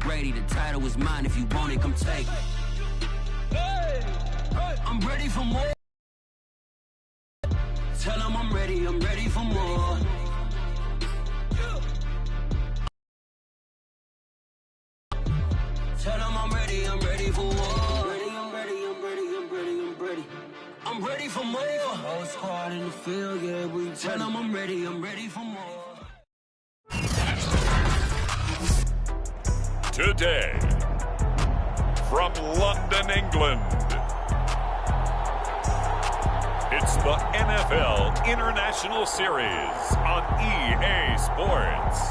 Brady, the title is mine. If you want it, come take it. I'm ready for more. Tell them I'm ready for more. Tell them I'm ready for war. I'm ready for more. Whole squad in the field, yeah, we tell them I'm ready for more. Today, from London, England, it's the NFL International Series on EA Sports.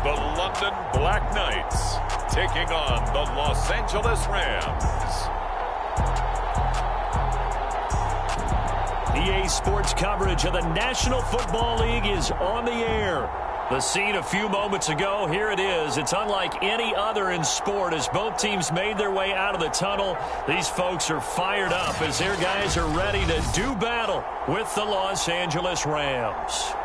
The London Black Knights taking on the Los Angeles Rams. EA Sports coverage of the National Football League is on the air. The scene a few moments ago, here it is. It's unlike any other in sport as both teams made their way out of the tunnel. These folks are fired up as their guys are ready to do battle with the Los Angeles Rams.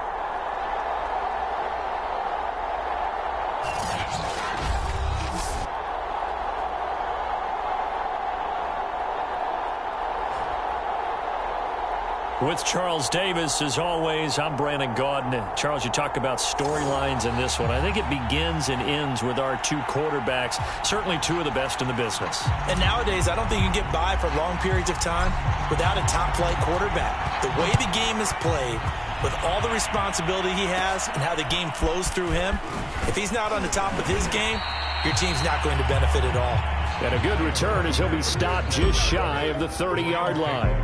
With Charles Davis, as always, I'm Brandon Gaudin. Charles, you talk about storylines in this one. I think it begins and ends with our two quarterbacks, certainly two of the best in the business. And nowadays, I don't think you can get by for long periods of time without a top-flight quarterback. The way the game is played, with all the responsibility he has and how the game flows through him, if he's not on the top of his game, your team's not going to benefit at all. And a good return as he'll be stopped just shy of the 30-yard line.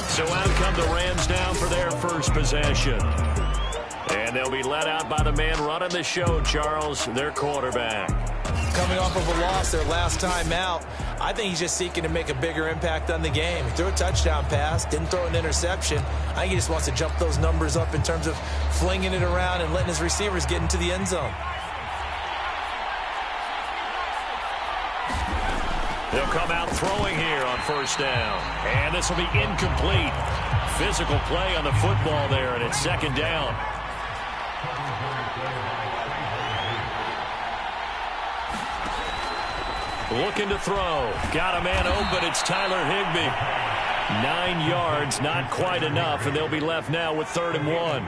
So out come the Rams down for their first possession. And they'll be let out by the man running the show, Charles, their quarterback. Coming off of a loss their last time out, I think he's just seeking to make a bigger impact on the game. He threw a touchdown pass, didn't throw an interception. I think he just wants to jump those numbers up in terms of flinging it around and letting his receivers get into the end zone. They'll come out throwing here on first down. And this will be incomplete. Physical play on the football there, and it's second down. Looking to throw. Got a man open. It's Tyler Higbee. 9 yards, not quite enough, and they'll be left now with 3rd and 1.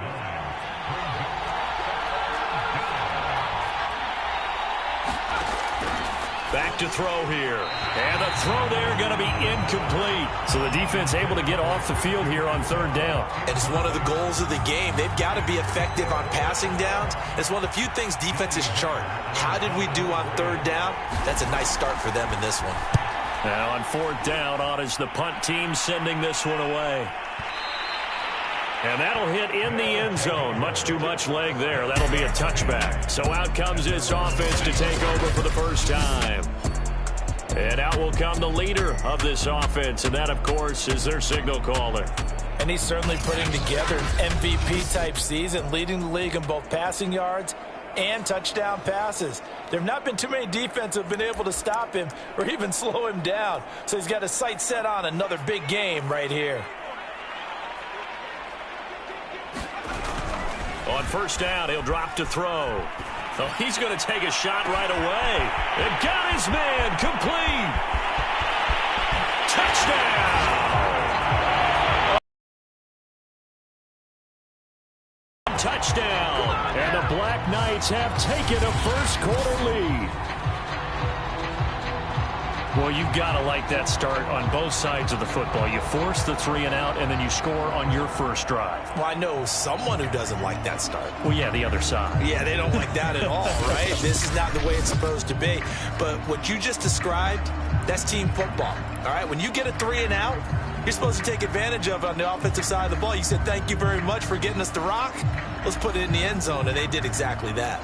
Back to throw here. And the throw there going to be incomplete. So the defense able to get off the field here on 3rd down. And it's one of the goals of the game. They've got to be effective on passing downs. It's one of the few things defenses chart. How did we do on 3rd down? That's a nice start for them in this one. Now on 4th down, on is the punt team sending this one away. And that'll hit in the end zone. Much too much leg there. That'll be a touchback. So out comes this offense to take over for the first time. And out will come the leader of this offense. And that, of course, is their signal caller. And he's certainly putting together an MVP-type season, leading the league in both passing yards and touchdown passes. There have not been too many defenses that have been able to stop him or even slow him down. So he's got his sights set on another big game right here. On first down, he'll drop to throw. Oh, he's going to take a shot right away. And got his man complete. Touchdown. Touchdown. And the Black Knights have taken a first-quarter lead. Well, you've got to like that start on both sides of the football. You force the 3 and out, and then you score on your first drive. Well, I know someone who doesn't like that start. Well, yeah, the other side. Yeah, they don't like that at all, right? This is not the way it's supposed to be. But what you just described, that's team football, all right? When you get a 3 and out, you're supposed to take advantage of it on the offensive side of the ball. You said, thank you very much for getting us the rock. Let's put it in the end zone, and they did exactly that.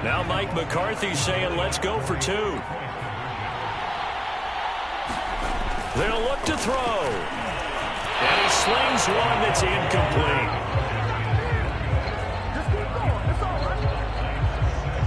Now Mike McCarthy saying, let's go for 2. They'll look to throw. And he slings one that's incomplete.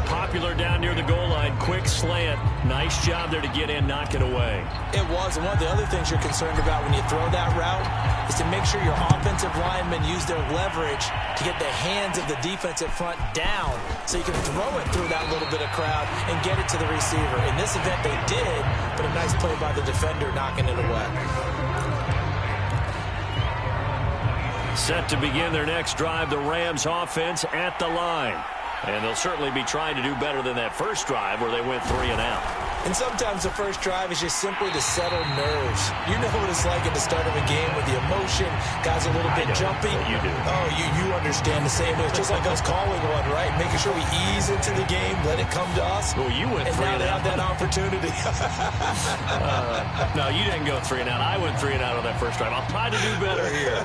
Popular down near the goal line. Quick slant. Nice job there to get in, knock it away. It was. And one of the other things you're concerned about when you throw that route is to make sure your offensive linemen use their leverage to get the hands of the defensive front down so you can throw it through that little bit of crowd and get it to the receiver. In this event, they did, but a nice play by the defender knocking it away. Set to begin their next drive, the Rams offense at the line. And they'll certainly be trying to do better than that first drive where they went 3 and out. And sometimes the first drive is just simply to settle nerves. You know what it's like at the start of a game with the emotion, guys a little bit jumpy. You do. Oh, you understand the same way. It's just like us calling one, right? Making sure we ease into the game, let it come to us. Well, you went 3 and out. And now they have that opportunity. No, you didn't go 3 and out. I went 3 and out on that first drive. I'll try to do better here.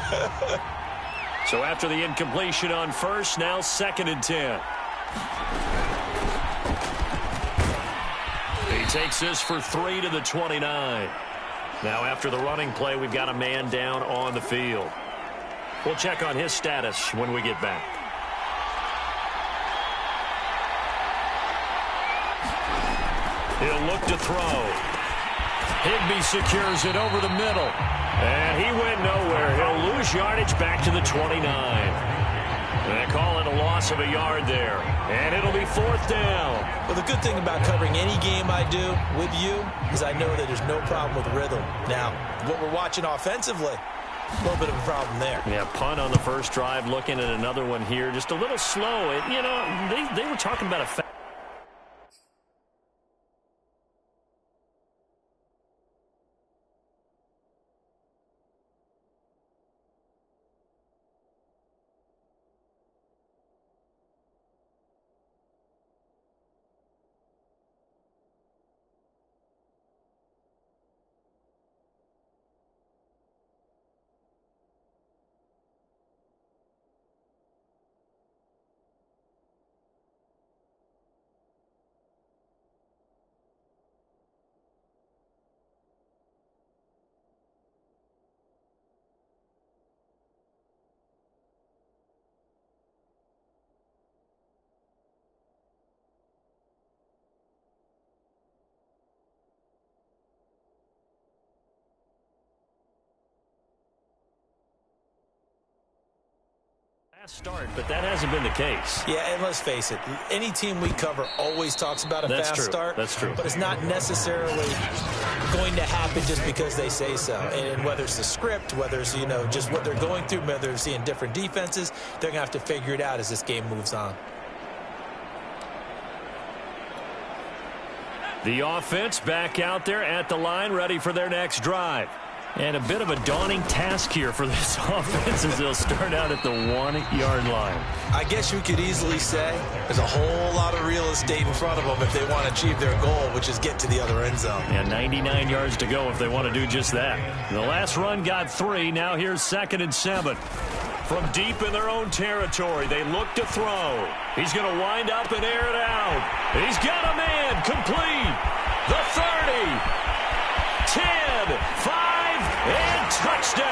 So after the incompletion on first, now 2nd and 10. He takes this for 3 to the 29. Now after the running play, we've got a man down on the field. We'll check on his status when we get back. He'll look to throw. Higbee secures it over the middle. And he went nowhere. He'll lose yardage back to the 29. And they call it a loss of a yard there. And it'll be 4th down. Well, the good thing about covering any game I do with you is I know that there's no problem with rhythm. Now, what we're watching offensively, a little bit of a problem there. Yeah, punt on the first drive, looking at another one here. Just a little slow. And, you know, they were talking about a start, but that hasn't been the case. Yeah, and let's face it, any team we cover always talks about a fast start. That's true. But it's not necessarily going to happen just because they say so. And whether it's the script, whether it's, you know, just what they're going through, whether they're seeing different defenses, they're going to have to figure it out as this game moves on. The offense back out there at the line, ready for their next drive. And a bit of a daunting task here for this offense as they'll start out at the 1-yard line. I guess you could easily say there's a whole lot of real estate in front of them if they want to achieve their goal, which is get to the other end zone. Yeah, 99 yards to go if they want to do just that. The last run got 3. Now here's 2nd and 7. From deep in their own territory, they look to throw. He's going to wind up and air it out. He's got a man complete. The 30, 10, 5. And touchdown!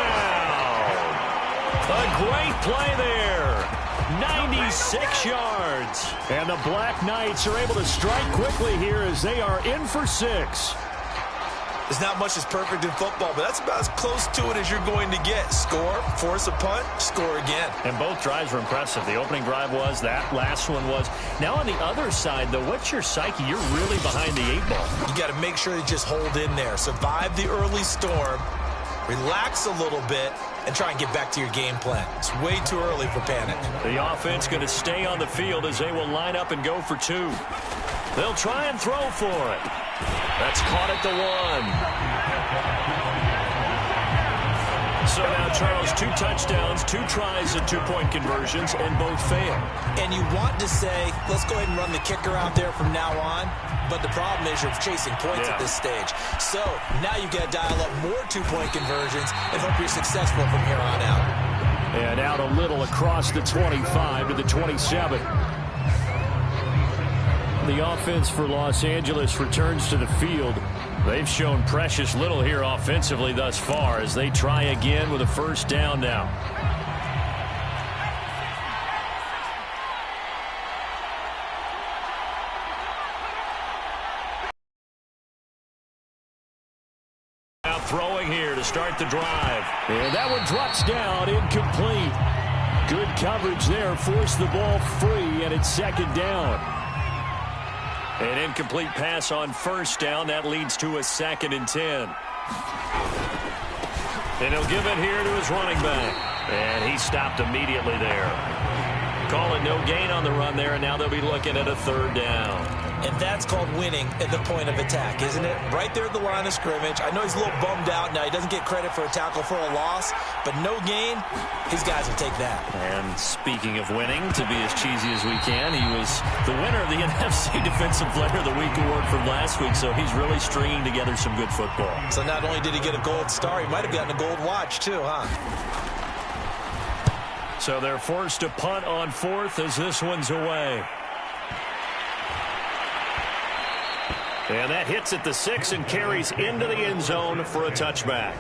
A great play there. 96 yards. And the Black Knights are able to strike quickly here as they are in for 6. There's not much that's perfect in football, but that's about as close to it as you're going to get. Score, force a punt, score again. And both drives were impressive. The opening drive was, that last one was. Now on the other side, though, what's your psyche? You're really behind the 8 ball. You got to make sure you just hold in there. Survive the early storm. Relax a little bit and try and get back to your game plan. It's way too early for panic. The offense going to stay on the field as they will line up and go for 2. They'll try and throw for it. That's caught at the 1. So now, Charles, 2 touchdowns, 2 tries at 2-point conversions, and both fail. And you want to say, let's go ahead and run the kicker out there from now on. But the problem is you're chasing points at this stage. So now you've got to dial up more 2-point conversions and hope you're successful from here on out. And out a little across the 25 to the 27. The offense for Los Angeles returns to the field. They've shown precious little here offensively thus far as they try again with a first down now. Now throwing here to start the drive. And that one drops down, incomplete. Good coverage there, forced the ball free, and it's second down. An incomplete pass on first down. That leads to a 2nd and 10. And he'll give it here to his running back. And he stopped immediately there. Call it no gain on the run there, and now they'll be looking at a 3rd down. And that's called winning at the point of attack, isn't it? Right there at the line of scrimmage. I know he's a little bummed out now. He doesn't get credit for a tackle for a loss, but no gain, his guys will take that. And speaking of winning, to be as cheesy as we can, he was the winner of the NFC Defensive Player of the Week award from last week, so he's really stringing together some good football. So not only did he get a gold star, he might have gotten a gold watch too, huh? So they're forced to punt on 4th as this one's away. And that hits at the 6 and carries into the end zone for a touchback.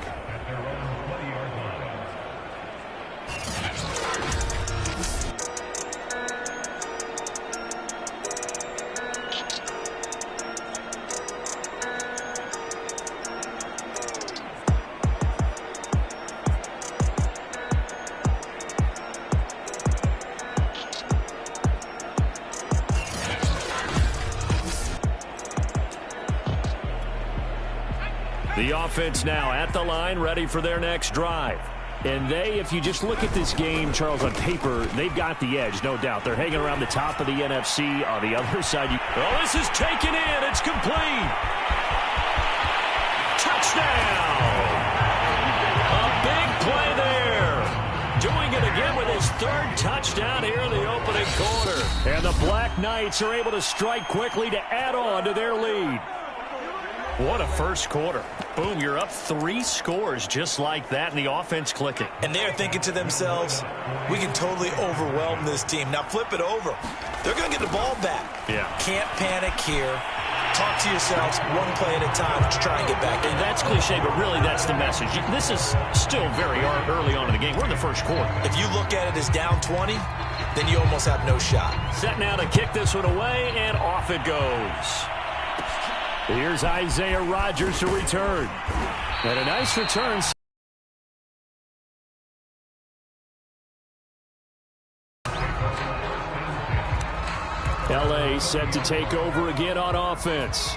The offense now at the line, ready for their next drive. And they, if you just look at this game, Charles, on paper, they've got the edge, no doubt. They're hanging around the top of the NFC. On the other side, oh, this is taken in. It's complete. Touchdown. A big play there. Doing it again with his 3rd touchdown here in the opening quarter. And the Black Knights are able to strike quickly to add on to their lead. What a first quarter. Boom, you're up 3 scores just like that, and the offense clicking. And they're thinking to themselves, we can totally overwhelm this team. Now flip it over. They're going to get the ball back. Yeah. Can't panic here. Talk to yourselves one play at a time to try and get back in. And that's cliche, but really that's the message. This is still very early on in the game. We're in the first quarter. If you look at it as down 20, then you almost have no shot. Set now to kick this one away, and off it goes. Here's Isaiah Rodgers to return. And a nice return. L.A. set to take over again on offense.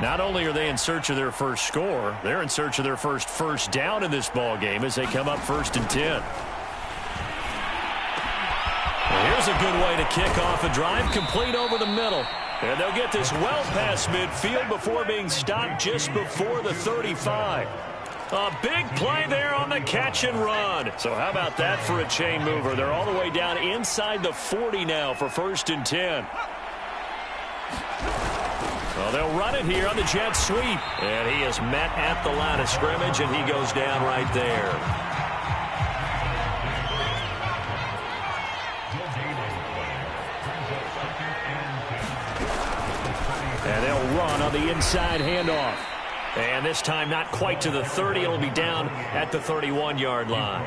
Not only are they in search of their first score, they're in search of their first down in this ball game as they come up 1st and 10. Well, here's a good way to kick off a drive, complete over the middle. And they'll get this well past midfield before being stopped just before the 35. A big play there on the catch and run. So how about that for a chain mover? They're all the way down inside the 40 now for 1st and 10. Well, they'll run it here on the jet sweep. And he is met at the line of scrimmage, and he goes down right there. And they'll run on the inside handoff. And this time not quite to the 30. It'll be down at the 31-yard line.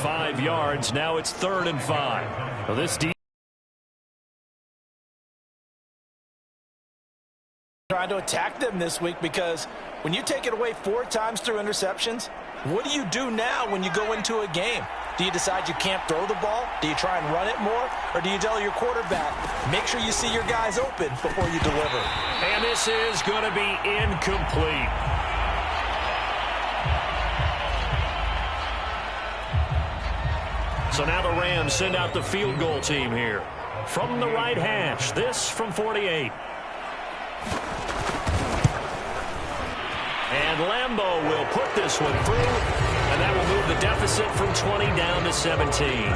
5 yards. Now it's 3rd and 5. Well, this trying to attack them this week because when you take it away 4 times through interceptions, what do you do now when you go into a game? Do you decide you can't throw the ball? Do you try and run it more? Or do you tell your quarterback, make sure you see your guys open before you deliver? And this is going to be incomplete. So now the Rams send out the field goal team here. From the right hash, this from 48. And Lambeau will put this one through, and that will move the deficit from 20 down to 17.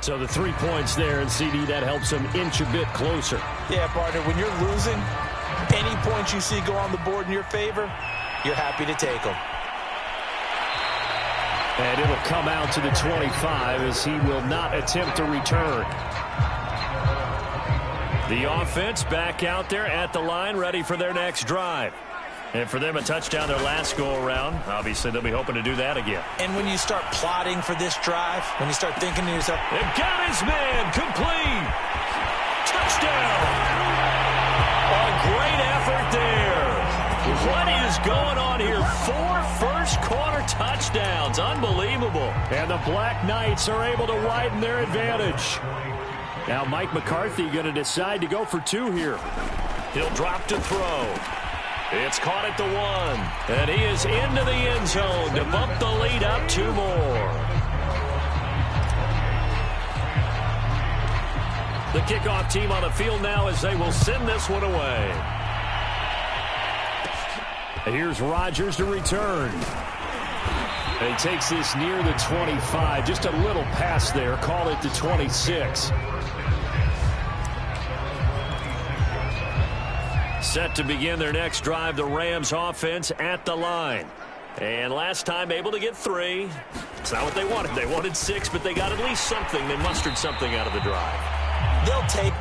So the 3 points there, and CD, that helps them inch a bit closer. Yeah, partner, when you're losing, any points you see go on the board in your favor, you're happy to take them. And it'll come out to the 25 as he will not attempt to return. The offense back out there at the line, ready for their next drive. And for them, a touchdown their last go-around. Obviously, they'll be hoping to do that again. And when you start plotting for this drive, when you start thinking to yourself, they've got his man, complete. Touchdown. A great effort there. What is going on here? 4 first-quarter touchdowns. Unbelievable. And the Black Knights are able to widen their advantage. Now Mike McCarthy going to decide to go for 2 here. He'll drop to throw. It's caught at the 1. And he is into the end zone to bump the lead up 2 more. The kickoff team on the field now as they will send this one away. And here's Rodgers to return. And he takes this near the 25. Just a little pass there. Call it the 26. Set to begin their next drive, the Rams offense at the line. And last time able to get 3. It's not what they wanted. They wanted 6, but they got at least something. They mustered something out of the drive. they'll take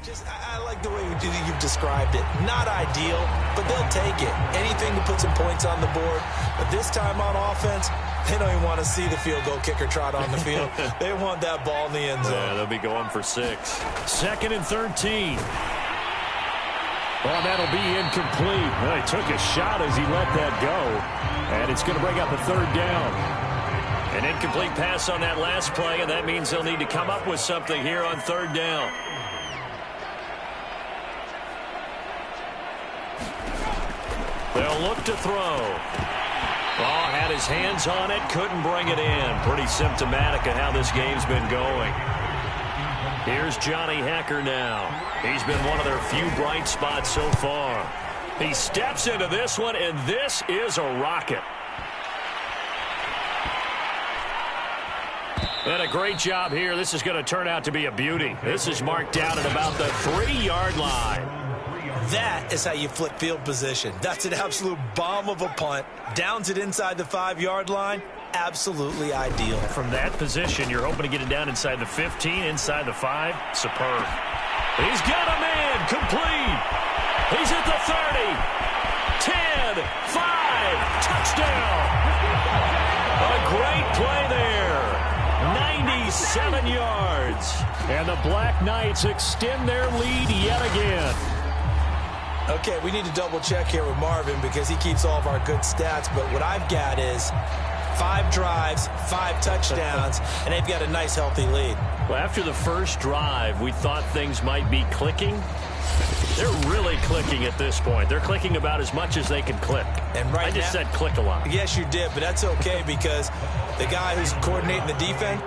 I like the way you've described it. Not ideal, but they'll take it. Anything to put some points on the board. But this time on offense, they don't even want to see the field goal kicker trot on the field. They want that ball in the end zone. Yeah, they'll be going for 6. 2nd and 13. Well, that'll be incomplete. Well, he took a shot as he let that go. And it's going to bring up a 3rd down. An incomplete pass on that last play, and that means they'll need to come up with something here on 3rd down. They'll look to throw. Ball had his hands on it, couldn't bring it in. Pretty symptomatic of how this game's been going. Here's Johnny Hekker now. He's been one of their few bright spots so far. He steps into this one, and this is a rocket. And a great job here. This is going to turn out to be a beauty. This is marked down at about the 3-yard line. That is how you flip field position. That's an absolute bomb of a punt. Downs it inside the 5-yard line. Absolutely ideal. From that position, you're hoping to get it down inside the 15, inside the 5. Superb. He's got a man. Complete. He's at the 30. 10, 5. Touchdown. A great play there. 97 yards. And the Black Knights extend their lead yet again. Okay, we need to double check here with Marvin because he keeps all of our good stats. But what I've got is 5 drives, 5 touchdowns, and they've got a nice, healthy lead. Well, after the first drive, we thought things might be clicking. They're really clicking at this point. They're clicking about as much as they can click. And right I just now, said click a lot. Yes, you did, but that's okay because the guy who's coordinating the defense,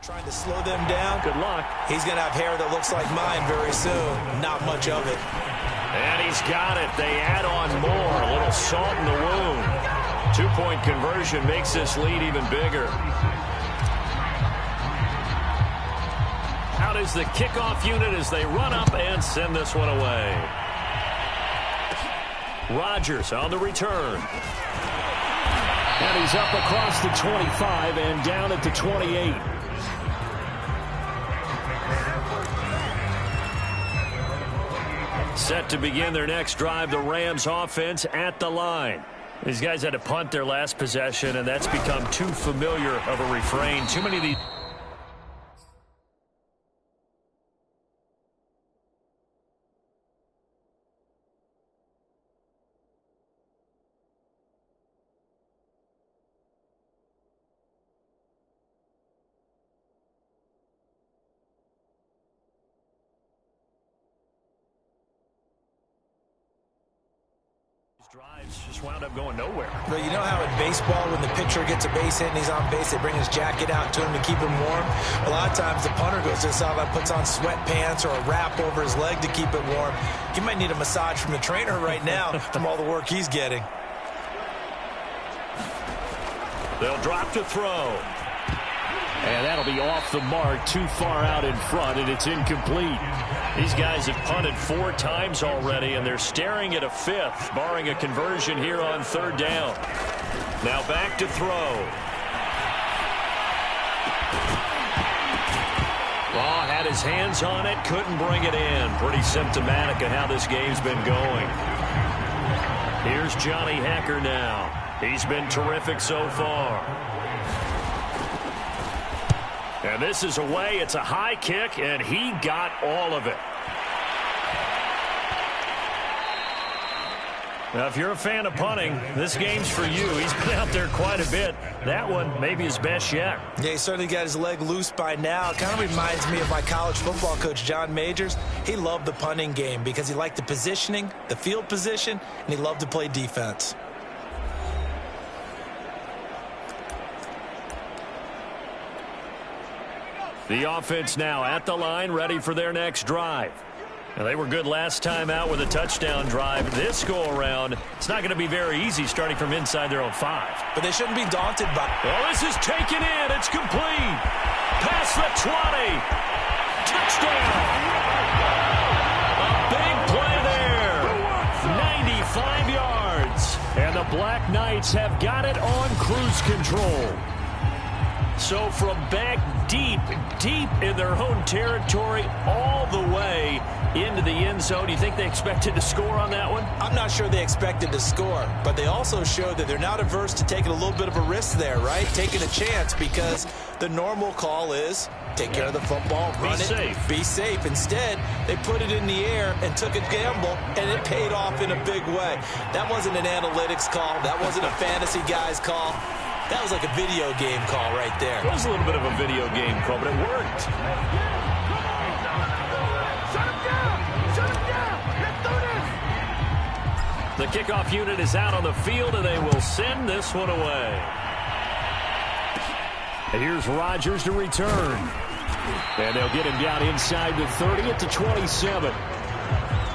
trying to slow them down. Good luck. He's going to have hair that looks like mine very soon. Not much of it. And he's got it. They add on more. A little salt in the wound. 2-point conversion makes this lead even bigger. Out is the kickoff unit as they run up and send this one away. Rodgers on the return. And he's up across the 25 and down at the 28. Set to begin their next drive, the Rams offense at the line. These guys had to punt their last possession, and that's become too familiar of a refrain. Too many of these... drives just wound up going nowhere. But you know how in baseball, when the pitcher gets a base hit and he's on base, they bring his jacket out to him to keep him warm? A lot of times the punter goes to the sideline, puts on sweatpants or a wrap over his leg to keep it warm. He might need a massage from the trainer right now from all the work he's getting. They'll drop to throw. And that'll be off the mark, too far out in front, and it's incomplete. These guys have punted 4 times already, and they're staring at a 5th, barring a conversion here on 3rd down. Now back to throw. Law had his hands on it, couldn't bring it in. Pretty symptomatic of how this game's been going. Here's Johnny Hekker now. He's been terrific so far. And this is away. It's a high kick, and he got all of it. Now, if you're a fan of punting, this game's for you. He's been out there quite a bit. That one maybe his best yet. Yeah, he certainly got his leg loose by now. It kind of reminds me of my college football coach, John Majors. He loved the punting game because he liked the positioning, the field position, and he loved to play defense. The offense now at the line, ready for their next drive. Now, they were good last time out with a touchdown drive. This go-around, it's not going to be very easy starting from inside their own 5. But they shouldn't be daunted by it. Well, this is taken in. It's complete. Past the 20. Touchdown. A big play there. 95 yards. And the Black Knights have got it on cruise control. So from back deep in their own territory, all the way into the end zone, do you think they expected to score on that one? I'm not sure they expected to score, but they also showed that they're not averse to taking a little bit of a risk there, right? Taking a chance, because the normal call is take care of the football, run it, be safe. Instead, they put it in the air and took a gamble, and it paid off in a big way. That wasn't an analytics call. That wasn't a fantasy guy's call. That was like a video game call right there. It was a little bit of a video game call, but it worked. The kickoff unit is out on the field, and they will send this one away. And here's Rodgers to return. And they'll get him down inside the 30 at the 27.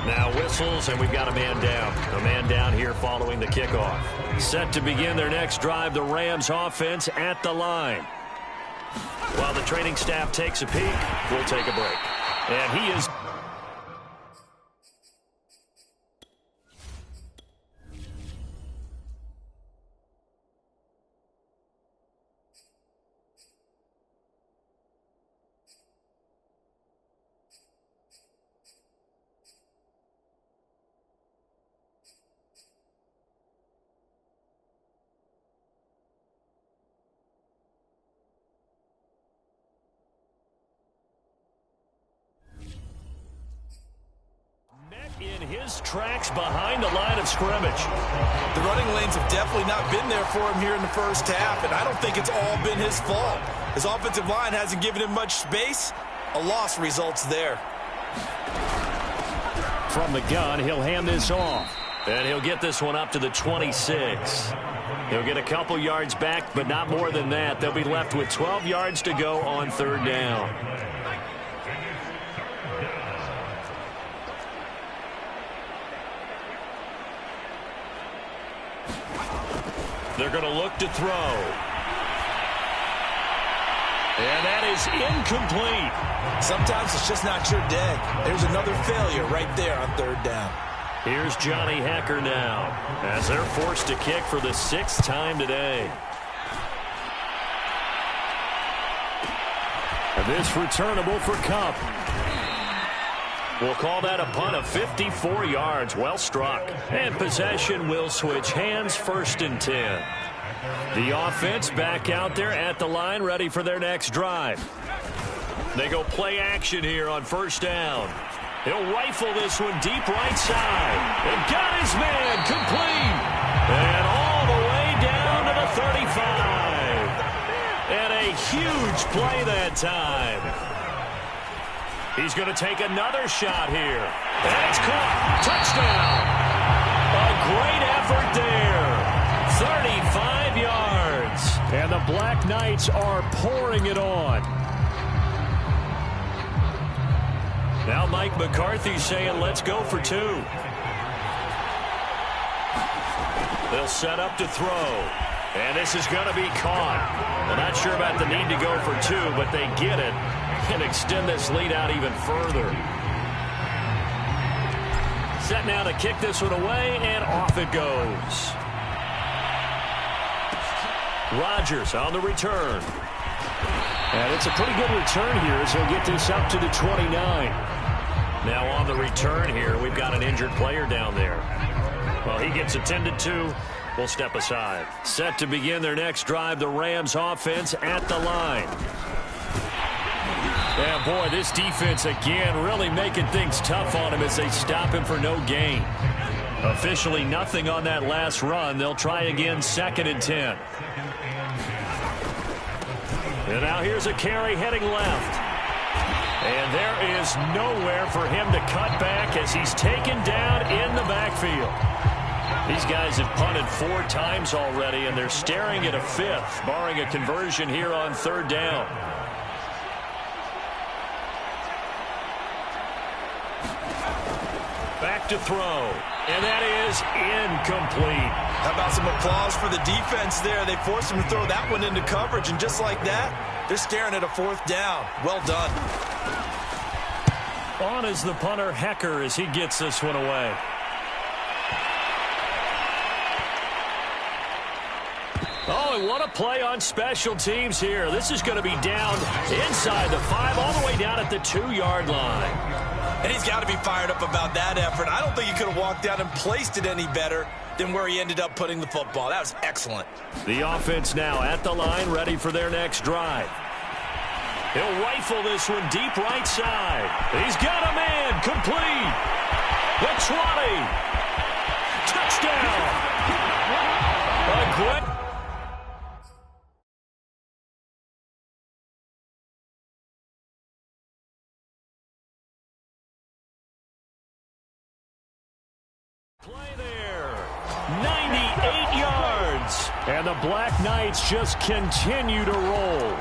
Now whistles, and we've got a man down. A man down here following the kickoff. Set to begin their next drive, the Rams offense at the line. While the training staff takes a peek, we'll take a break. And he is... in his tracks behind the line of scrimmage. The running lanes have definitely not been there for him here in the first half, and I don't think it's all been his fault. His offensive line hasn't given him much space. A loss results there. From the gun, he'll hand this off, and he'll get this one up to the 26. He'll get a couple yards back, but not more than that. They'll be left with 12 yards to go on 3rd down. They're going to look to throw. And that is incomplete. Sometimes it's just not your day. There's another failure right there on 3rd down. Here's Johnny Hekker now, as they're forced to kick for the 6th time today. And this returnable for Kupp. We'll call that a punt of 54 yards. Well struck. And possession will switch hands, 1st and 10. The offense back out there at the line, ready for their next drive. They go play action here on 1st down. He'll rifle this one deep right side. And got his man complete. And all the way down to the 35. And a huge play that time. He's going to take another shot here. And it's caught. Touchdown. A great effort there. 35 yards. And the Black Knights are pouring it on. Now Mike McCarthy saying, let's go for 2. They'll set up to throw. And this is going to be caught. I'm not sure about the need to go for 2, but they get it. And extend this lead out even further. Set now to kick this one away, and off it goes. Rodgers on the return. And it's a pretty good return here as he'll get this up to the 29. Now on the return here, we've got an injured player down there. Well, he gets attended to. We'll step aside. Set to begin their next drive, the Rams offense at the line. Yeah, boy, this defense again really making things tough on him as they stop him for no gain. Officially nothing on that last run. They'll try again, 2nd and 10. And now here's a carry heading left. And there is nowhere for him to cut back as he's taken down in the backfield. These guys have punted 4 times already, and they're staring at a 5th, barring a conversion here on 3rd down. Back to throw, and that is incomplete. How about some applause for the defense there? They forced him to throw that one into coverage, and just like that, they're staring at a 4th down. Well done. On is the punter, Hecker, as he gets this one away. Oh, and what a play on special teams here. This is going to be down inside the 5, all the way down at the 2-yard line. And he's got to be fired up about that effort. I don't think he could have walked out and placed it any better than where he ended up putting the football. That was excellent. The offense now at the line, ready for their next drive. He'll rifle this one deep right side. He's got a man complete. The 20. Touchdown. A great play there. 98 yards. And the Black Knights just continue to roll.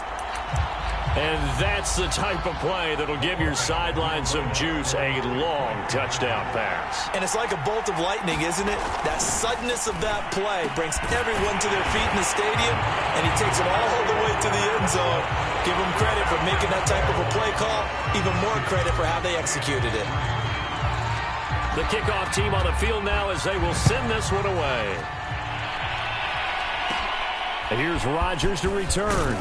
And that's the type of play that'll give your sideline some juice, a long touchdown pass. And it's like a bolt of lightning, isn't it? That suddenness of that play brings everyone to their feet in the stadium, and he takes it all the way to the end zone. Give him credit for making that type of a play call, even more credit for how they executed it. The kickoff team on the field now as they will send this one away. And here's Rodgers to return.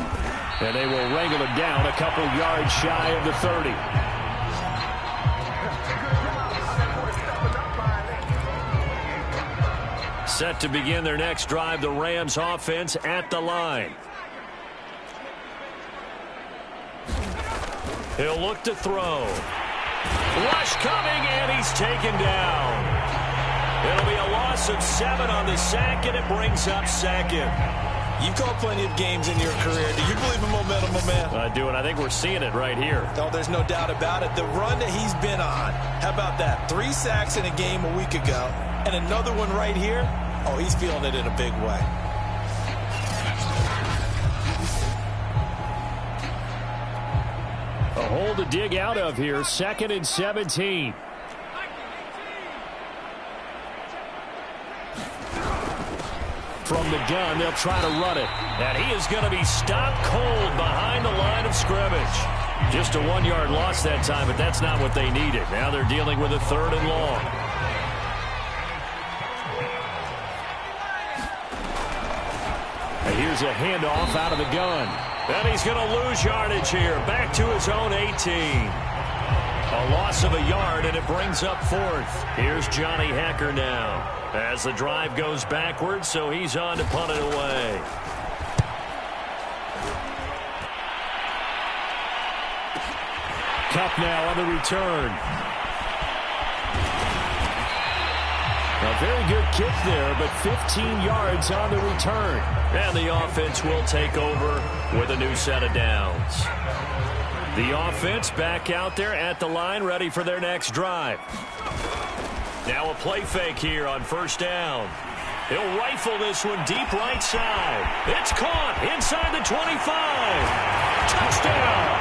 And they will wrangle it down a couple yards shy of the 30. Set to begin their next drive, the Rams offense at the line. He'll look to throw. Rush coming, and he's taken down. It'll be a loss of 7 on the sack, and it brings up 2nd. You've called plenty of games in your career. Do you believe in momentum, my man? I do, and I think we're seeing it right here. No, there's no doubt about it. The run that he's been on, how about that? 3 sacks in a game a week ago, and another one right here. Oh, he's feeling it in a big way. A hole to dig out of here, 2nd and 17. From the gun, they'll try to run it. And he is going to be stopped cold behind the line of scrimmage. Just a 1-yard loss that time, but that's not what they needed. Now they're dealing with a 3rd and long. And here's a handoff out of the gun. And he's going to lose yardage here. Back to his own 18. A loss of a yard, and it brings up fourth. Here's Johnny Hacker now as the drive goes backwards, so he's on to punt it away. Cup now on the return. A very good kick there, but 15 yards on the return. And the offense will take over with a new set of downs. The offense back out there at the line, ready for their next drive. Now a play fake here on first down. He'll rifle this one deep right side. It's caught inside the 25. Touchdown!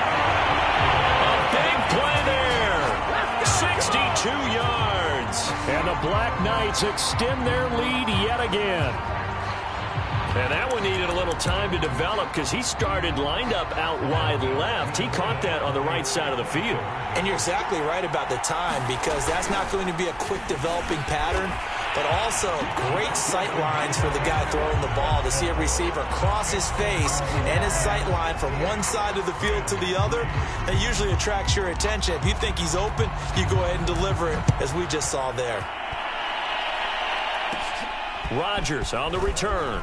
A big play there. 62 yards. And the Black Knights extend their lead yet again. And that one needed a little time to develop because he started lined up out wide left. He caught that on the right side of the field. And you're exactly right about the time because that's not going to be a quick developing pattern, but also great sight lines for the guy throwing the ball to see a receiver cross his face and his sight line from one side of the field to the other. That usually attracts your attention. If you think he's open, you go ahead and deliver it, as we just saw there. Rodgers on the return.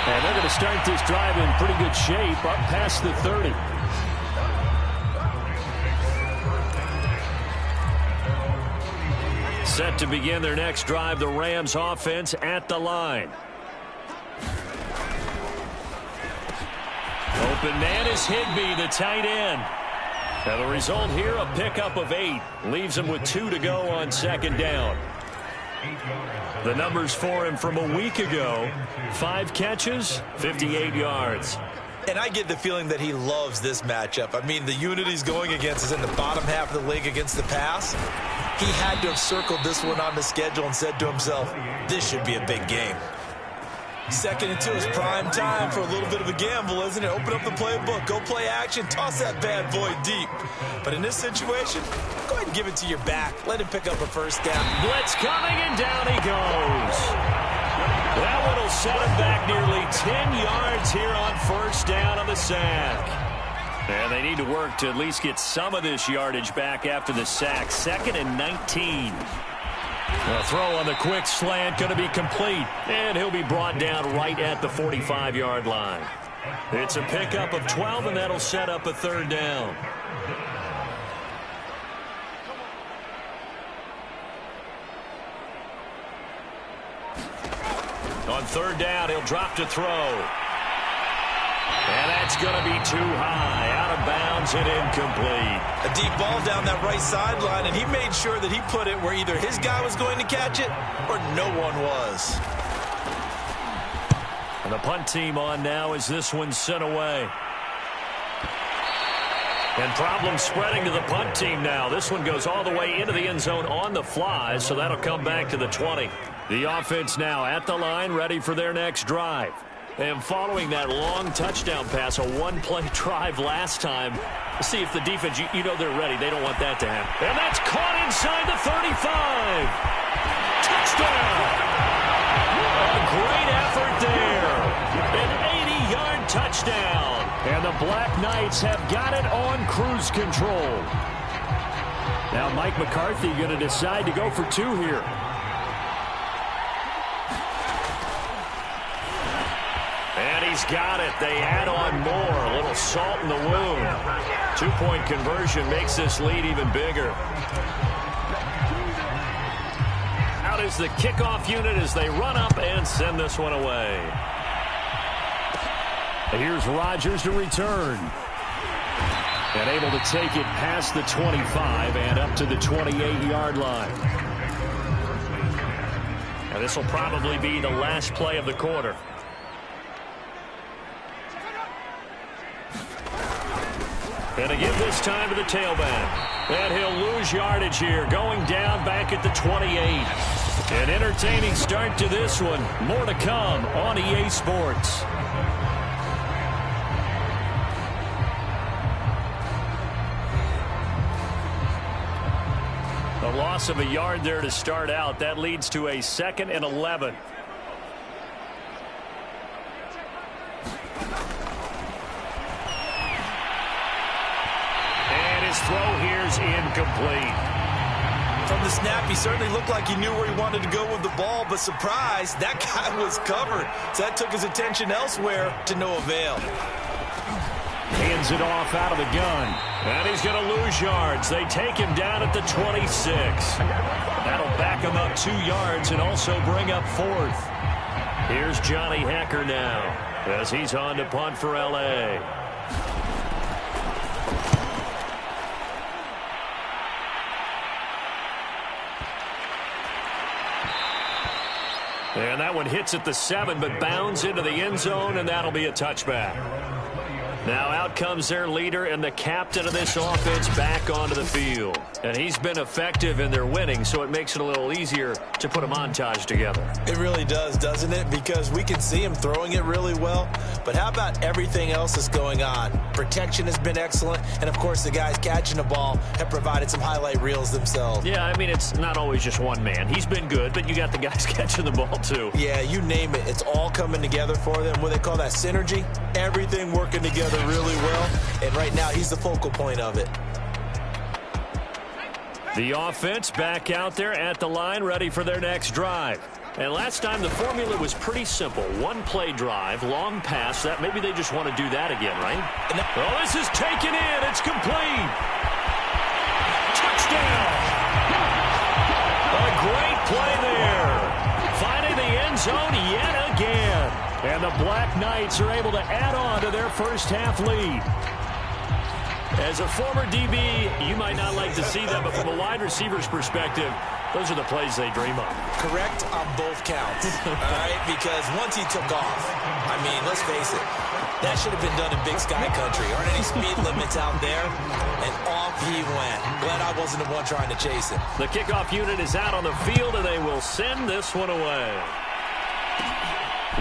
And they're going to start this drive in pretty good shape up past the 30. Set to begin their next drive, the Rams offense at the line. Open man is Higbee, the tight end. Now the result here, a pickup of 8. Leaves him with 2 to go on second down. The numbers for him from a week ago: 5 catches, 58 yards. And I get the feeling that he loves this matchup. I mean, the unit he's going against is in the bottom half of the league against the pass. He had to have circled this one on the schedule and said to himself, this should be a big game. 2nd and 2 is prime time for a little bit of a gamble, isn't it? Open up the playbook, go play action, toss that bad boy deep. But in this situation, go ahead and give it to your back. Let him pick up a first down. Blitz coming, and down he goes. That one will set him back nearly 10 yards here on first down on the sack. And they need to work to at least get some of this yardage back after the sack. 2nd and 19. The throw on the quick slant going to be complete, and he'll be brought down right at the 45-yard line. It's a pickup of 12, and that'll set up a third down. On third down, he'll drop to throw. And that's going to be too high, out of bounds and incomplete. A deep ball down that right sideline, and he made sure that he put it where either his guy was going to catch it or no one was. And the punt team on now as this one's sent away. And problems spreading to the punt team now. This one goes all the way into the end zone on the fly, so that'll come back to the 20. The offense now at the line, ready for their next drive. And following that long touchdown pass, a one-play drive last time, see if the defense, you know they're ready. They don't want that to happen. And that's caught inside the 35. Touchdown! A great effort there. An 80-yard touchdown. And the Black Knights have got it on cruise control. Now Mike McCarthy going to decide to go for 2 here. And he's got it. They add on more. A little salt in the wound. 2-point conversion makes this lead even bigger. Out is the kickoff unit as they run up and send this one away. Here's Rodgers to return. And able to take it past the 25 and up to the 28-yard line. And this will probably be the last play of the quarter. And to give this time to the tailback. And he'll lose yardage here, going down back at the 28. An entertaining start to this one. More to come on EA Sports. A loss of a yard there to start out. That leads to a 2nd and 11. his throw here's incomplete. From the snap, he certainly looked like he knew where he wanted to go with the ball, but surprise, that guy was covered. So that took his attention elsewhere to no avail. Hands it off out of the gun. And he's going to lose yards. They take him down at the 26. That'll back him up 2 yards and also bring up 4th. Here's Johnny Hekker now as he's on to punt for L.A. And that one hits at the 7, but bounds into the end zone, and that'll be a touchback. Now out comes their leader and the captain of this offense back onto the field. And he's been effective in their winning, so it makes it a little easier to put a montage together. It really does, doesn't it? Because we can see him throwing it really well. But how about everything else that's going on? Protection has been excellent. And, of course, the guys catching the ball have provided some highlight reels themselves. Yeah, I mean, it's not always just one man. He's been good, but you got the guys catching the ball, too. Yeah, you name it. It's all coming together for them. What they call that synergy. Everything working together really well, and right now he's the focal point of it. The offense back out there at the line, ready for their next drive. And last time the formula was pretty simple. 1-play drive, long pass. That maybe they just want to do that again, right? Oh, this is taken in. It's complete. Touchdown. A great play there. Finding the end zone yet again. And the Black Knights are able to add on to their first half lead. As a former DB, you might not like to see them, but from a wide receiver's perspective, those are the plays they dream of. Correct on both counts, all right? Because once he took off, I mean, let's face it, that should have been done in Big Sky Country. Aren't any speed limits out there? And off he went. Glad I wasn't the one trying to chase him. The kickoff unit is out on the field, and they will send this one away.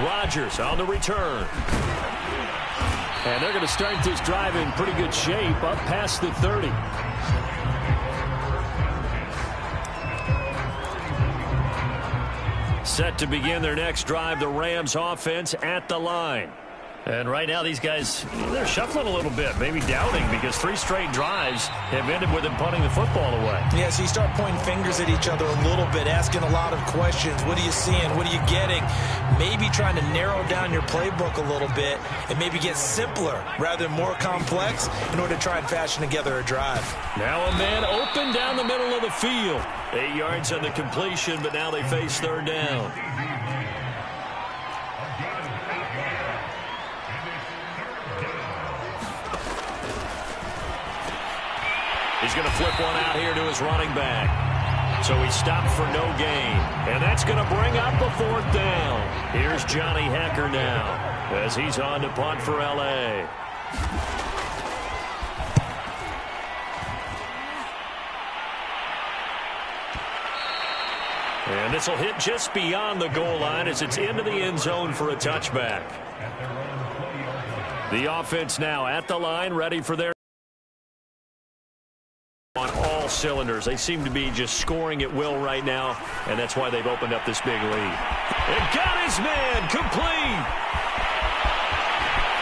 Rodgers on the return. And they're going to start this drive in pretty good shape, up past the 30. Set to begin their next drive, the Rams offense at the line. And right now these guys, they're shuffling a little bit, maybe doubting, because 3 straight drives have ended with them punting the football away. Yeah, so you start pointing fingers at each other a little bit, asking a lot of questions. What are you seeing? What are you getting? Maybe trying to narrow down your playbook a little bit and maybe get simpler rather than more complex in order to try and fashion together a drive. Now a man open down the middle of the field. 8 yards on the completion, but now they face 3rd down. He's going to flip one out here to his running back. So he stopped for no gain. And that's going to bring up a 4th down. Here's Johnny Hekker now as he's on to punt for L.A. And this will hit just beyond the goal line as it's into the end zone for a touchback. The offense now at the line, ready for their on all cylinders. They seem to be just scoring at will right now, and that's why they've opened up this big lead. And got his man complete.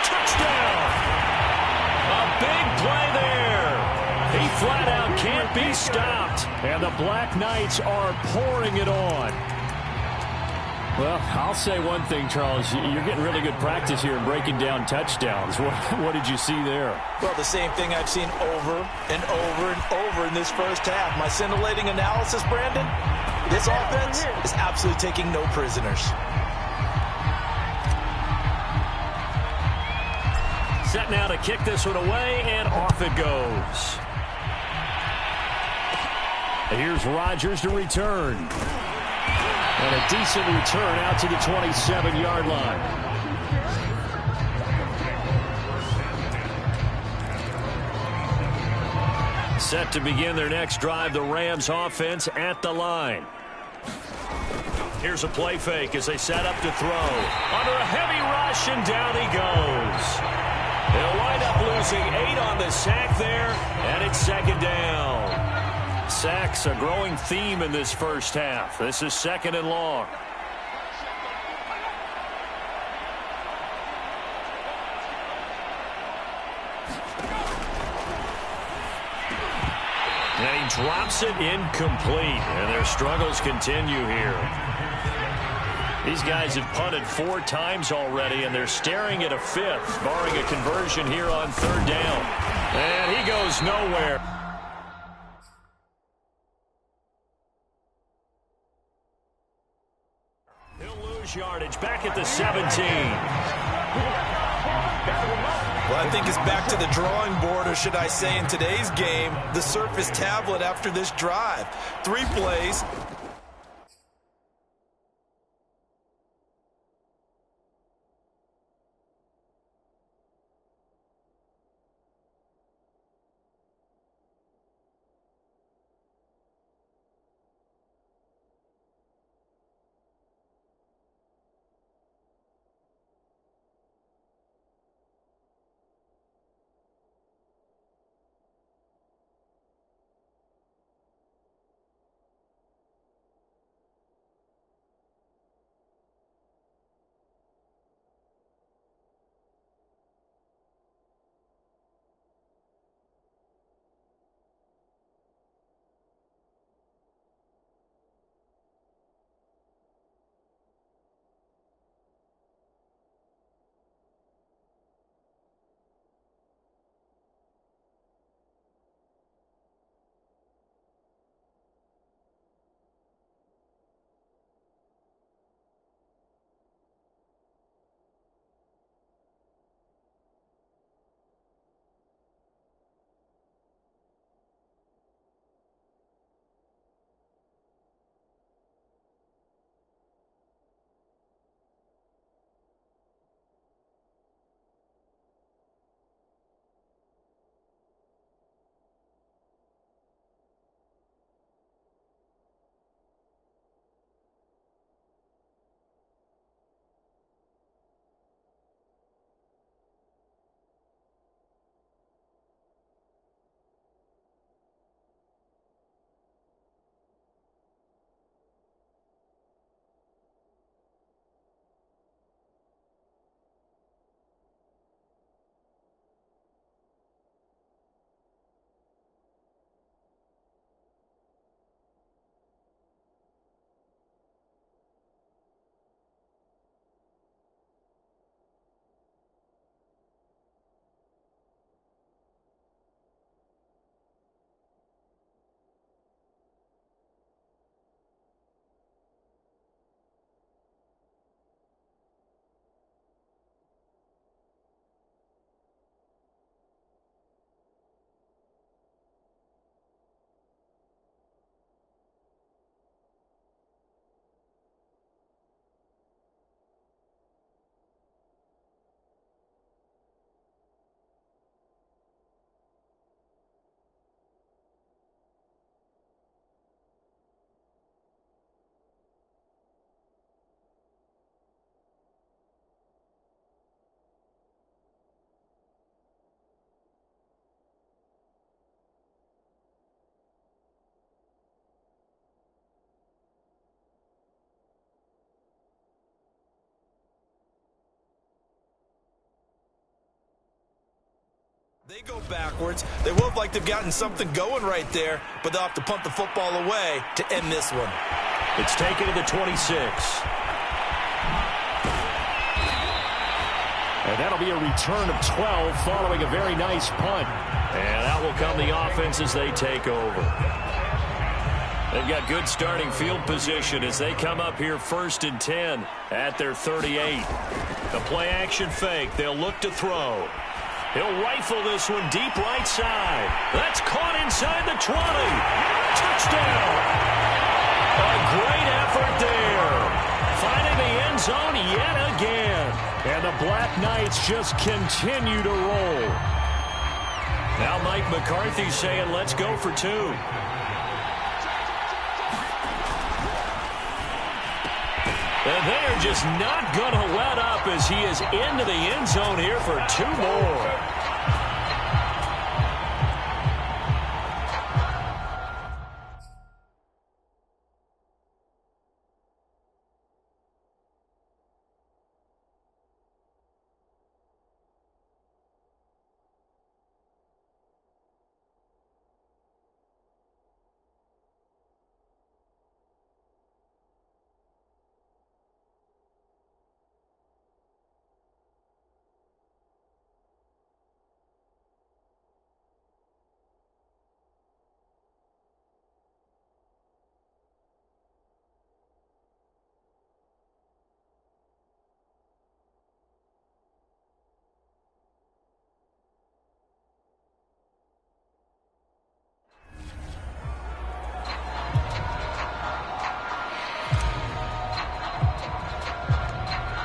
Touchdown. A big play there. He flat out can't be stopped, and the Black Knights are pouring it on. Well, I'll say one thing, Charles. You're getting really good practice here in breaking down touchdowns. What did you see there? Well, the same thing I've seen over and over and over in this first half. My scintillating analysis, Brandon, this offense is absolutely taking no prisoners. Set now to kick this one away, and off it goes. Here's Rodgers to return. And a decent return out to the 27-yard line. Set to begin their next drive, the Rams offense at the line. Here's a play fake as they set up to throw. Under a heavy rush, and down he goes. They'll wind up losing 8 on the sack there, and it's 2nd down. Sacks, a growing theme in this first half. This is 2nd and long. And he drops it incomplete. And their struggles continue here. These guys have punted 4 times already, and they're staring at a 5th, barring a conversion here on 3rd down. And he goes nowhere. He'll lose yardage back at the 17. Well, I think it's back to the drawing board, or should I say in today's game, the Surface tablet after this drive. 3 plays. They go backwards. They look like they've gotten something going right there, but they'll have to punt the football away to end this one. It's taken to the 26. And that'll be a return of 12 following a very nice punt. And out will come the offense as they take over. They've got good starting field position as they come up here 1st and 10 at their 38. The play action fake. They'll look to throw. He'll rifle this one deep right side. That's caught inside the 20. Touchdown. A great effort there. Finding the end zone yet again. And the Black Knights just continue to roll. Now Mike McCarthy saying, let's go for 2. And they are just not going to let up as he is into the end zone here for 2 more.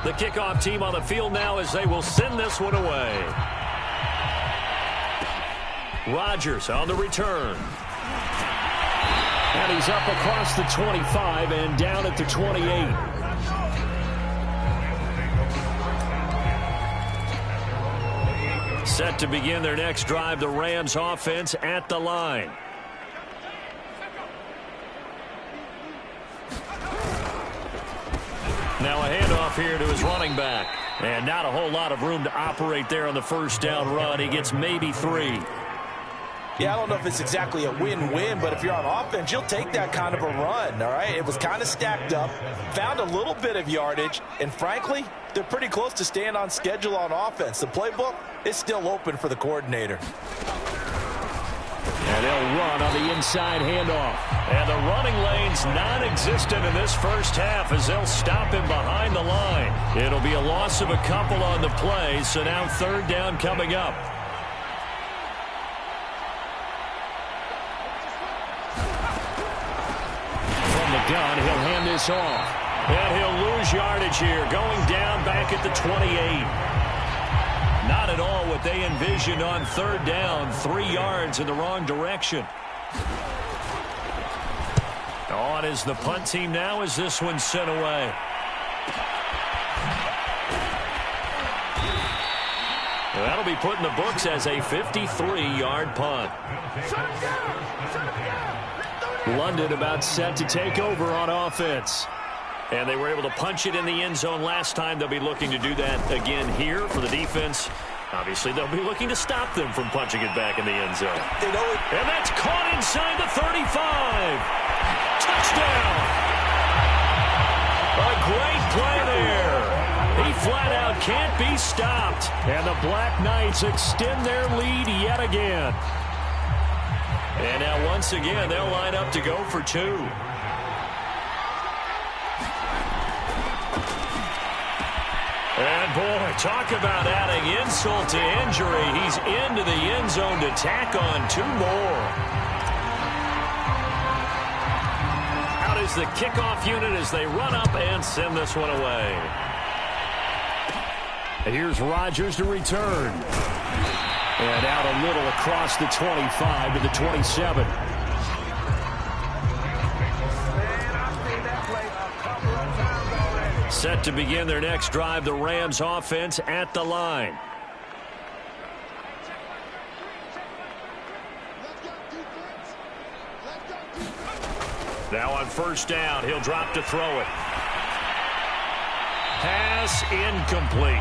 The kickoff team on the field now as they will send this one away. Rodgers on the return. And he's up across the 25 and down at the 28. Set to begin their next drive, the Rams offense at the line. Now a handoff here to his running back. And not a whole lot of room to operate there on the first down run. He gets maybe 3. Yeah, I don't know if it's exactly a win-win, but if you're on offense, you'll take that kind of a run, all right? It was kind of stacked up, found a little bit of yardage, and frankly, they're pretty close to staying on schedule on offense. The playbook is still open for the coordinator. And they'll run on the inside handoff. And the running lane's non-existent in this first half as they'll stop him behind the line. It'll be a loss of a couple on the play, so now third down coming up. Gun, he'll hand this off. And he'll lose yardage here, going down back at the 28. Not at all what they envisioned on third down. 3 yards in the wrong direction. On is the punt team now as this one's sent away. That'll be put in the books as a 53-yard punt. London about set to take over on offense. And they were able to punch it in the end zone last time. They'll be looking to do that again here for the defense. Obviously, they'll be looking to stop them from punching it back in the end zone. And that's caught inside the 35. Touchdown. A great play there. He flat out can't be stopped. And the Black Knights extend their lead yet again. And now once again, they'll line up to go for 2. And boy, talk about adding insult to injury. He's into the end zone to tack on 2 more. Out is the kickoff unit as they run up and send this one away. Here's Rodgers to return. And out a little across the 25 to the 27. Set to begin their next drive, the Rams offense at the line. Now on first down, he'll drop to throw it. Pass incomplete.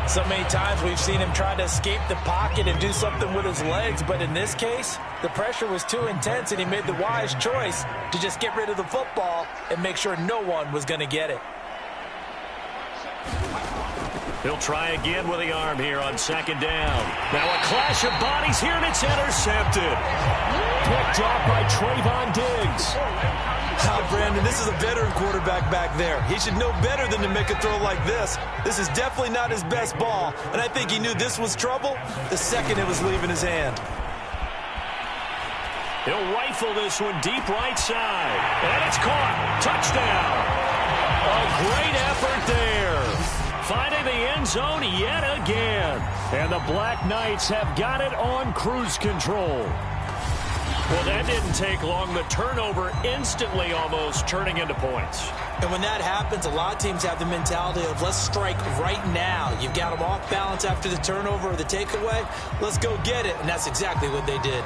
So many times we've seen him try to escape the pocket and do something with his legs, but in this case, the pressure was too intense and he made the wise choice to just get rid of the football and make sure no one was going to get it. He'll try again with the arm here on second down. Now a clash of bodies here, and it's intercepted. Picked off by Trayvon Diggs. Brandon, this is a veteran quarterback back there. He should know better than to make a throw like this. This is definitely not his best ball, and I think he knew this was trouble the second it was leaving his hand. He'll rifle this one deep right side. And it's caught. Touchdown. A great effort there. Finding the end zone yet again. And the Black Knights have got it on cruise control. Well, that didn't take long. The turnover instantly almost turning into points. And when that happens, a lot of teams have the mentality of let's strike right now. You've got them off balance after the turnover or the takeaway. Let's go get it. And that's exactly what they did.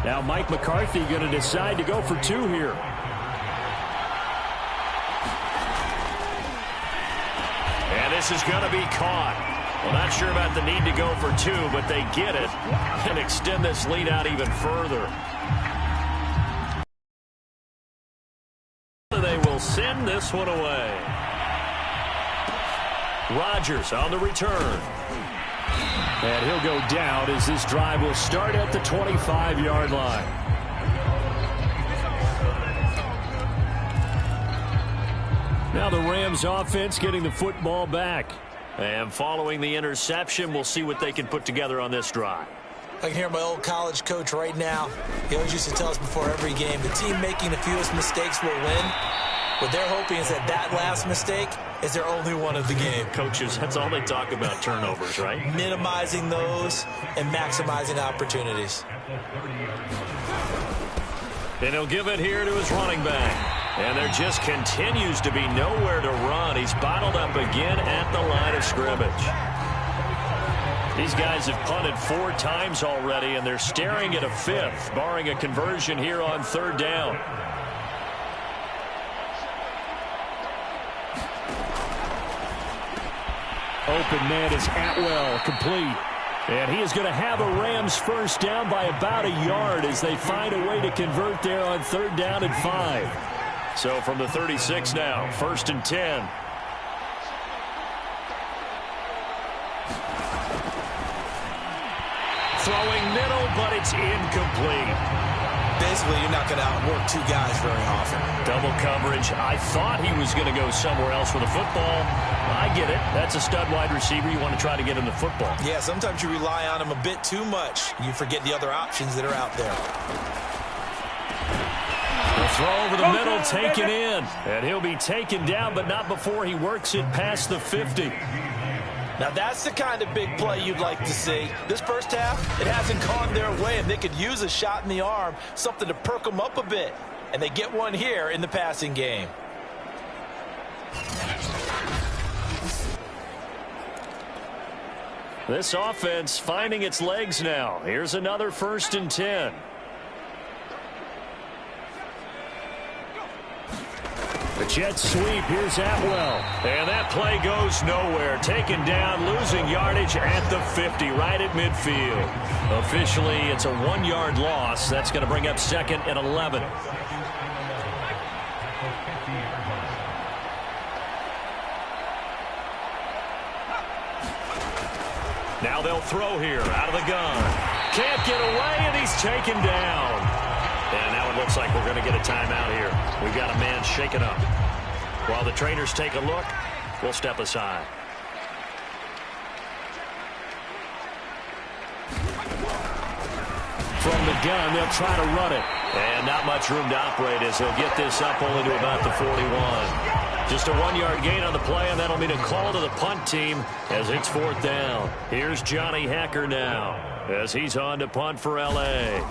Now Mike McCarthy going to decide to go for 2 here. And this is going to be caught. Well, not sure about the need to go for 2, but they get it and extend this lead out even further. They will send this one away. Rodgers on the return. And he'll go down as this drive will start at the 25-yard line. Now the Rams offense getting the football back. And following the interception, we'll see what they can put together on this drive. I can hear my old college coach right now. He always used to tell us before every game, the team making the fewest mistakes will win. What they're hoping is that last mistake is their only one of the game. Coaches, that's all they talk about, turnovers, right? Minimizing those and maximizing opportunities. And he'll give it here to his running back. And there just continues to be nowhere to run. He's bottled up again at the line of scrimmage. These guys have punted 4 times already, and they're staring at a 5th, barring a conversion here on 3rd down. Open man is Atwell, complete. And he is going to have a Rams first down by about a yard as they find a way to convert there on 3rd down and 5. So from the 36 now, 1st and 10. Throwing middle, but it's incomplete. Basically, you're not going to outwork 2 guys very often. Double coverage. I thought he was going to go somewhere else with the football. I get it. That's a stud wide receiver. You want to try to get him the football. Yeah, sometimes you rely on him a bit too much. You forget the other options that are out there. The throw over the middle, taken in. And he'll be taken down, but not before he works it past the 50. Now, that's the kind of big play you'd like to see. This first half, it hasn't gone their way, and they could use a shot in the arm, something to perk them up a bit. And they get one here in the passing game. This offense finding its legs now. Here's another 1st and 10. The jet sweep. Here's Atwell. And that play goes nowhere. Taken down, losing yardage at the 50, right at midfield. Officially, it's a 1-yard loss. That's going to bring up 2nd and 11. Now they'll throw here out of the gun. Can't get away, and he's taken down. And now it looks like we're going to get a timeout here. We've got a man shaken up. While the trainers take a look, we'll step aside. From the gun, they'll try to run it. And not much room to operate as they'll get this up only to about the 41. Just a 1-yard gain on the play, and that'll mean a call to the punt team as it's 4th down. Here's Johnny Hacker now as he's on to punt for L.A.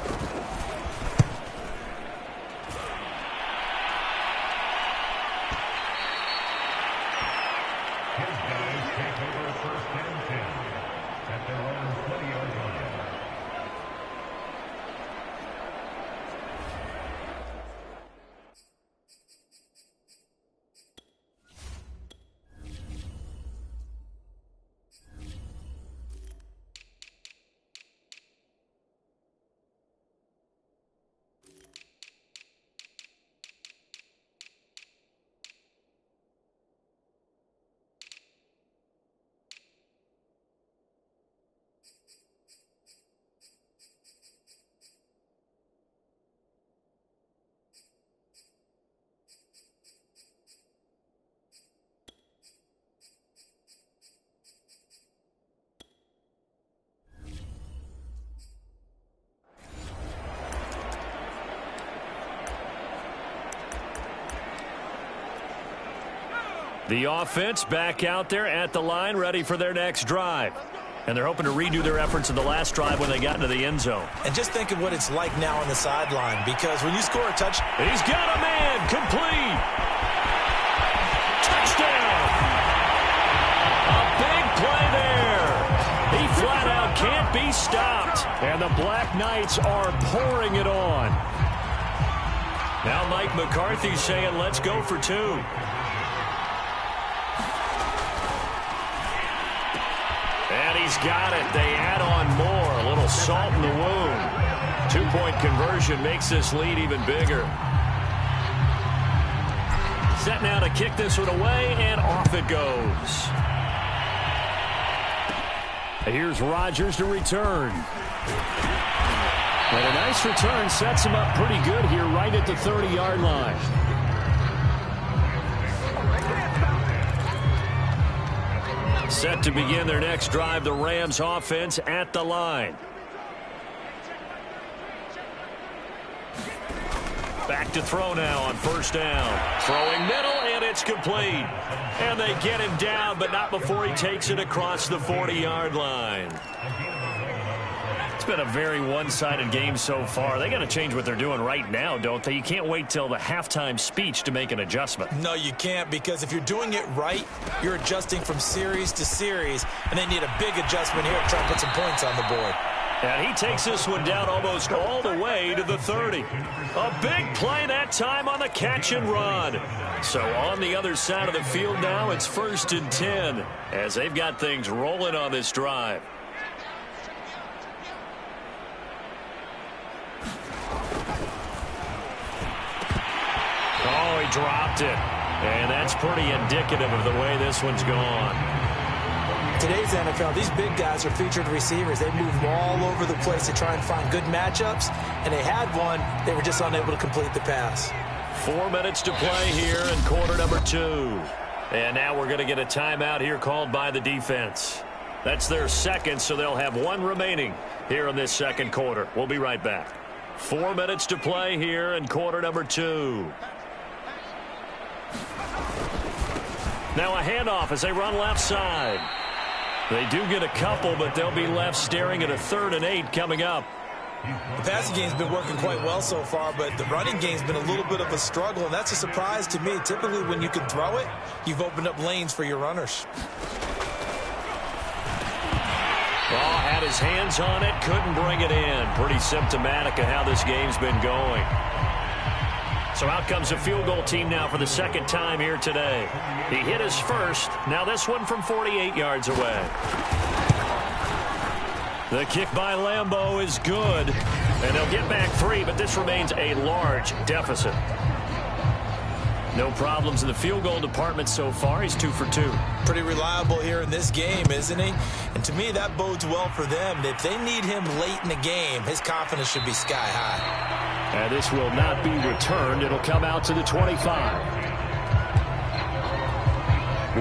The offense back out there at the line, ready for their next drive. And they're hoping to redo their efforts in the last drive when they got into the end zone. And just think of what it's like now on the sideline, because when you score a touchdown... He's got a man, complete. Touchdown. A big play there. He flat out can't be stopped. And the Black Knights are pouring it on. Now Mike McCarthy's saying, let's go for 2. And he's got it. They add on more. A little salt in the wound. 2-point conversion makes this lead even bigger. Set now to kick this one away, and off it goes. Here's Rodgers to return. And a nice return sets him up pretty good here right at the 30-yard line. Set to begin their next drive, the Rams offense at the line. Back to throw now on first down. Throwing middle, and it's complete. And they get him down, but not before he takes it across the 40-yard line. It's been a very one-sided game so far. They got to change what they're doing right now, don't they? You can't wait till the halftime speech to make an adjustment. No, you can't, because if you're doing it right, you're adjusting from series to series, and they need a big adjustment here to try and put some points on the board. And he takes this one down almost all the way to the 30. A big play that time on the catch and run. So on the other side of the field now, it's 1st and 10 as they've got things rolling on this drive. Oh, he dropped it. And that's pretty indicative of the way this one's gone. Today's NFL, these big guys are featured receivers. They move all over the place to try and find good matchups, and they had one. They were just unable to complete the pass. 4 minutes to play here in quarter number 2. And now we're going to get a timeout here called by the defense. That's their second, so they'll have one remaining here in this second quarter. We'll be right back. 4 minutes to play here in quarter number 2. Now a handoff as they run left side. They do get a couple, but they'll be left staring at a 3rd and 8 coming up. The passing game's been working quite well so far, but the running game's been a little bit of a struggle, and that's a surprise to me. Typically, when you can throw it, you've opened up lanes for your runners. Oh, had his hands on it, couldn't bring it in. Pretty symptomatic of how this game's been going. So out comes a field goal team now for the second time here today. He hit his first. Now this one from 48 yards away. The kick by Lambeau is good. And they'll get back 3, but this remains a large deficit. No problems in the field goal department so far. He's 2 for 2. Pretty reliable here in this game, isn't he? And to me, that bodes well for them. If they need him late in the game, his confidence should be sky high. And this will not be returned. It'll come out to the 25.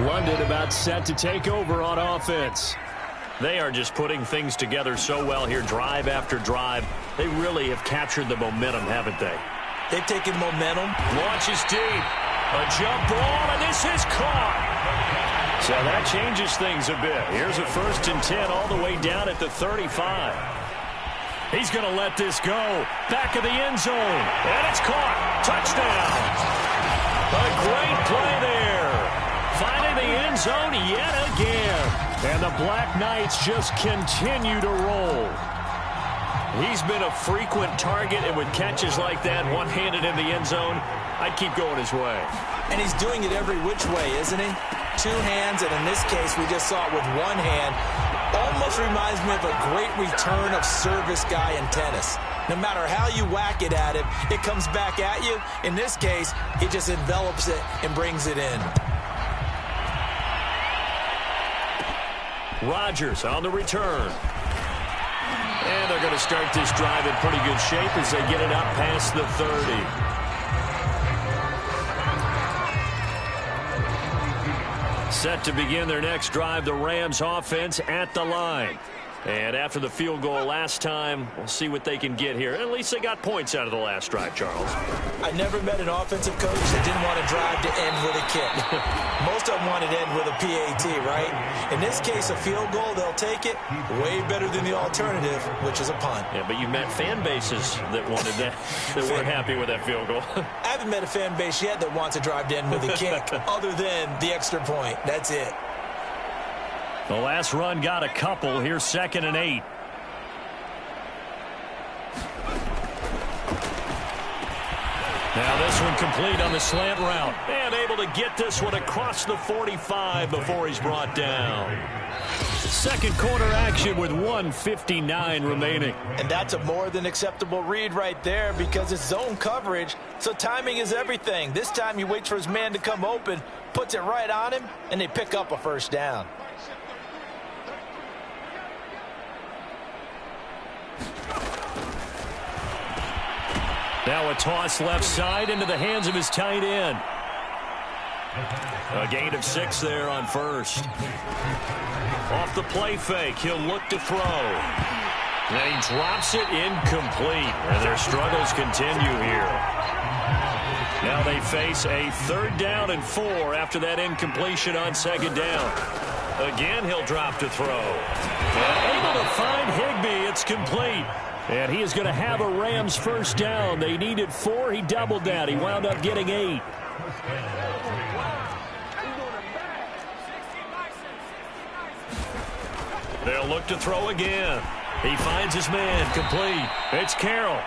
London about set to take over on offense. They are just putting things together so well here, drive after drive. They really have captured the momentum, haven't they? They've taken momentum. Launches deep. A jump ball, and this is caught. So that changes things a bit. Here's a 1st and 10 all the way down at the 35. He's going to let this go. Back of the end zone. And it's caught. Touchdown. A great play there. Finding the end zone yet again. And the Black Knights just continue to roll. He's been a frequent target, and with catches like that, one-handed in the end zone, I'd keep going his way. And he's doing it every which way, isn't he? 2 hands, and in this case, we just saw it with 1 hand. Almost reminds me of a great return of service guy in tennis. No matter how you whack it at him, it comes back at you. In this case, he just envelops it and brings it in. Rodgers on the return. And they're going to start this drive in pretty good shape as they get it up past the 30. Set to begin their next drive, the Rams offense at the line. And after the field goal last time, we'll see what they can get here. At least they got points out of the last drive, Charles. I never met an offensive coach that didn't want to drive to end with a kick. Most of them wanted to end with a PAT, right? In this case, a field goal, they'll take it. Way better than the alternative, which is a punt. Yeah, but you met fan bases that wanted that, that weren't happy with that field goal. I haven't met a fan base yet that wants to drive to end with a kick, other than the extra point. That's it. The last run got a couple. Here's 2nd and 8. Now this one complete on the slant route. And able to get this one across the 45 before he's brought down. Second quarter action with 1:59 remaining. And that's a more than acceptable read right there because it's zone coverage, so timing is everything. This time he waits for his man to come open, puts it right on him, and they pick up a first down. Now a toss left side into the hands of his tight end. A gain of 6 there on first. Off the play fake, he'll look to throw. And he drops it incomplete. And their struggles continue here. Now they face a 3rd down and 4 after that incompletion on 2nd down. Again, he'll drop to throw. And able to find Higbee. It's complete. And he is going to have a Rams 1st down. They needed 4. He doubled that. He wound up getting 8. They'll look to throw again. He finds his man. Complete. It's Carroll.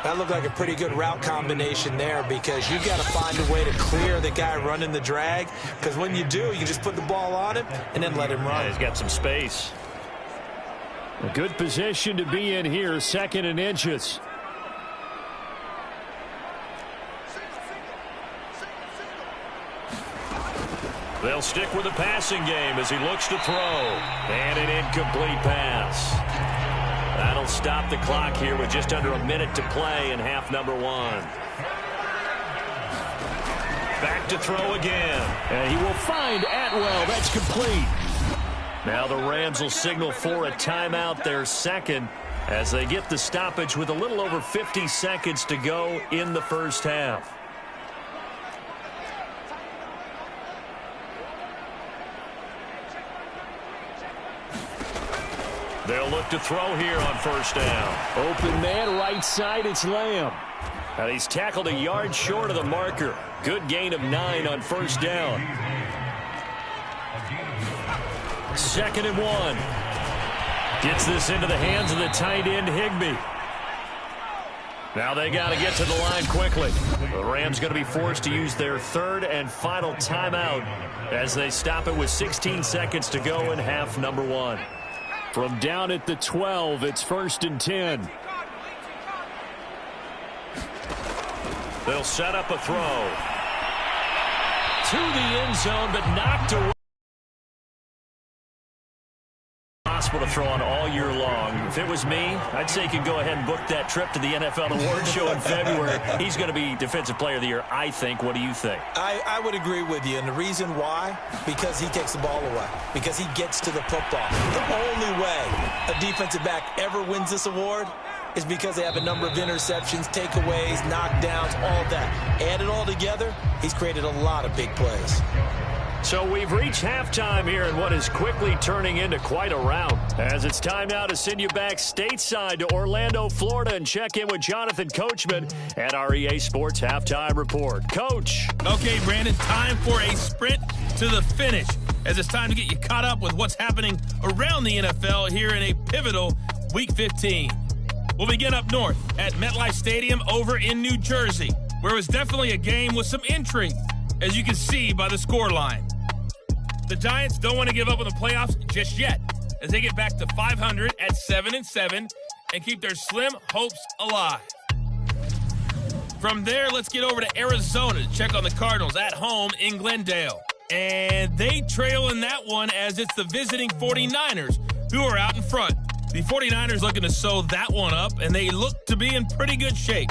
That looked like a pretty good route combination there because you've got to find a way to clear the guy running the drag, because when you do, you can just put the ball on him and then let him run. Yeah, he's got some space. A good position to be in here, 2nd and inches. They'll stick with the passing game as he looks to throw. And an incomplete pass. That'll stop the clock here with just under a minute to play in half number 1. Back to throw again. And he will find Atwell. That's complete. Now the Rams will signal for a timeout, their 2nd, as they get the stoppage with a little over 50 seconds to go in the 1st half. They'll look to throw here on 1st down. Open man, right side, it's Lamb. And he's tackled a yard short of the marker. Good gain of 9 on 1st down. 2nd and 1. Gets this into the hands of the tight end, Higbee. Now they got to get to the line quickly. The Rams going to be forced to use their 3rd and final timeout as they stop it with 16 seconds to go in half number 1. From down at the 12, it's 1st and 10. They'll set up a throw. To the end zone, but knocked away. Possible to throw on all year long. If it was me, I'd say you can go ahead and book that trip to the NFL Awards Show in February. He's going to be Defensive Player of the Year, I think. What do you think? I would agree with you, and the reason why, because he takes the ball away, because he gets to the football. The only way a defensive back ever wins this award is because they have a number of interceptions, takeaways, knockdowns, all that. Add it all together, he's created a lot of big plays. So we've reached halftime here in what is quickly turning into quite a rout. As it's time now to send you back stateside to Orlando, Florida, and check in with Jonathan Coachman at our EA Sports Halftime Report. Coach. Okay, Brandon, time for a sprint to the finish, as it's time to get you caught up with what's happening around the NFL here in a pivotal Week 15. We'll begin up north at MetLife Stadium over in New Jersey, where it was definitely a game with some intrigue, as you can see by the scoreline. The Giants don't want to give up on the playoffs just yet, as they get back to 500 at 7-7 and keep their slim hopes alive. From there, let's get over to Arizona to check on the Cardinals at home in Glendale. And they trail in that one as it's the visiting 49ers who are out in front. The 49ers looking to sew that one up, and they look to be in pretty good shape.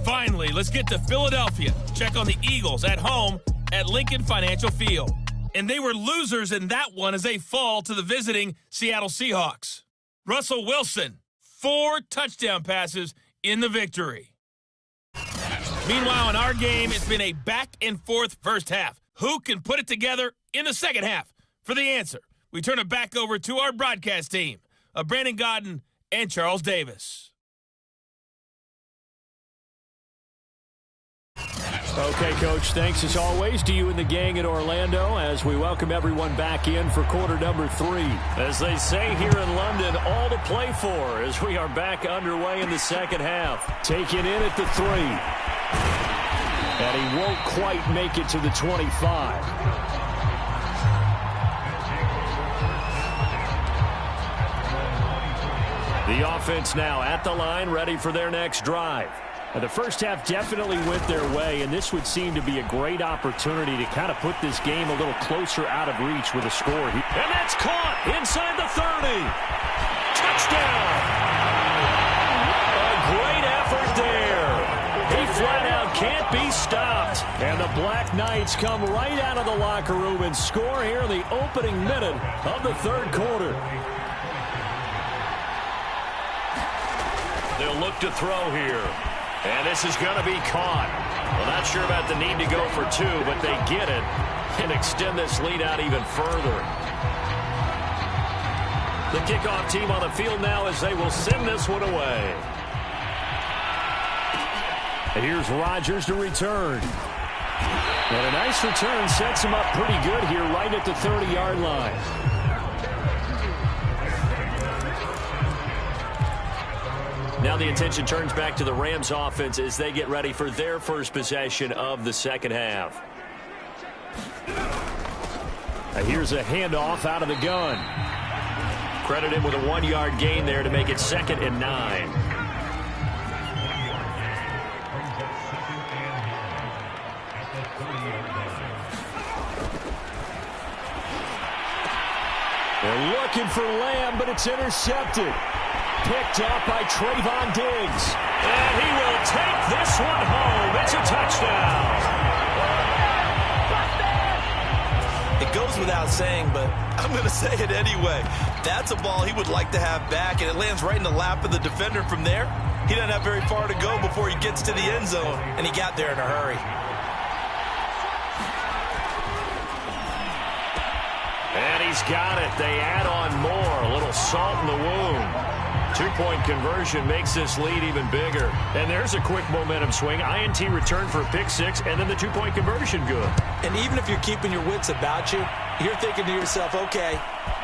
Finally, let's get to Philadelphia. Check on the Eagles at home at Lincoln Financial Field. And they were losers in that one as they fall to the visiting Seattle Seahawks. Russell Wilson, 4 touchdown passes in the victory. Meanwhile, in our game, it's been a back-and-forth first half. Who can put it together in the second half? For the answer, we turn it back over to our broadcast team of Brandon Godden and Charles Davis. Okay, Coach, thanks as always to you and the gang in Orlando as we welcome everyone back in for quarter number 3. As they say here in London, all to play for as we are back underway in the second half. Taken in at the 3. And he won't quite make it to the 25. The offense now at the line, ready for their next drive. The first half definitely went their way, and this would seem to be a great opportunity to kind of put this game a little closer out of reach with a score. And that's caught inside the 30. Touchdown! A great effort there. He flat out can't be stopped. And the Black Knights come right out of the locker room and score here in the opening minute of the third quarter. They'll look to throw here. And this is going to be caught. Well, not sure about the need to go for two, but they get it and extend this lead out even further. The kickoff team on the field now as they will send this one away. And here's Rodgers to return. And a nice return sets him up pretty good here right at the 30-yard line. Now the attention turns back to the Rams offense as they get ready for their first possession of the second half. Here's a handoff out of the gun. Credit him with a 1-yard gain there to make it 2nd and 9. They're looking for Lamb, but it's intercepted. Picked up by Trayvon Diggs. And he will take this one home. It's a touchdown. It goes without saying, but I'm going to say it anyway. That's a ball he would like to have back, and it lands right in the lap of the defender from there. He doesn't have very far to go before he gets to the end zone, and he got there in a hurry. And he's got it. They add on more. A little salt in the wound. 2-point conversion makes this lead even bigger. And there's a quick momentum swing. INT return for a pick six, and then the 2-point conversion good. And even if you're keeping your wits about you, you're thinking to yourself, okay,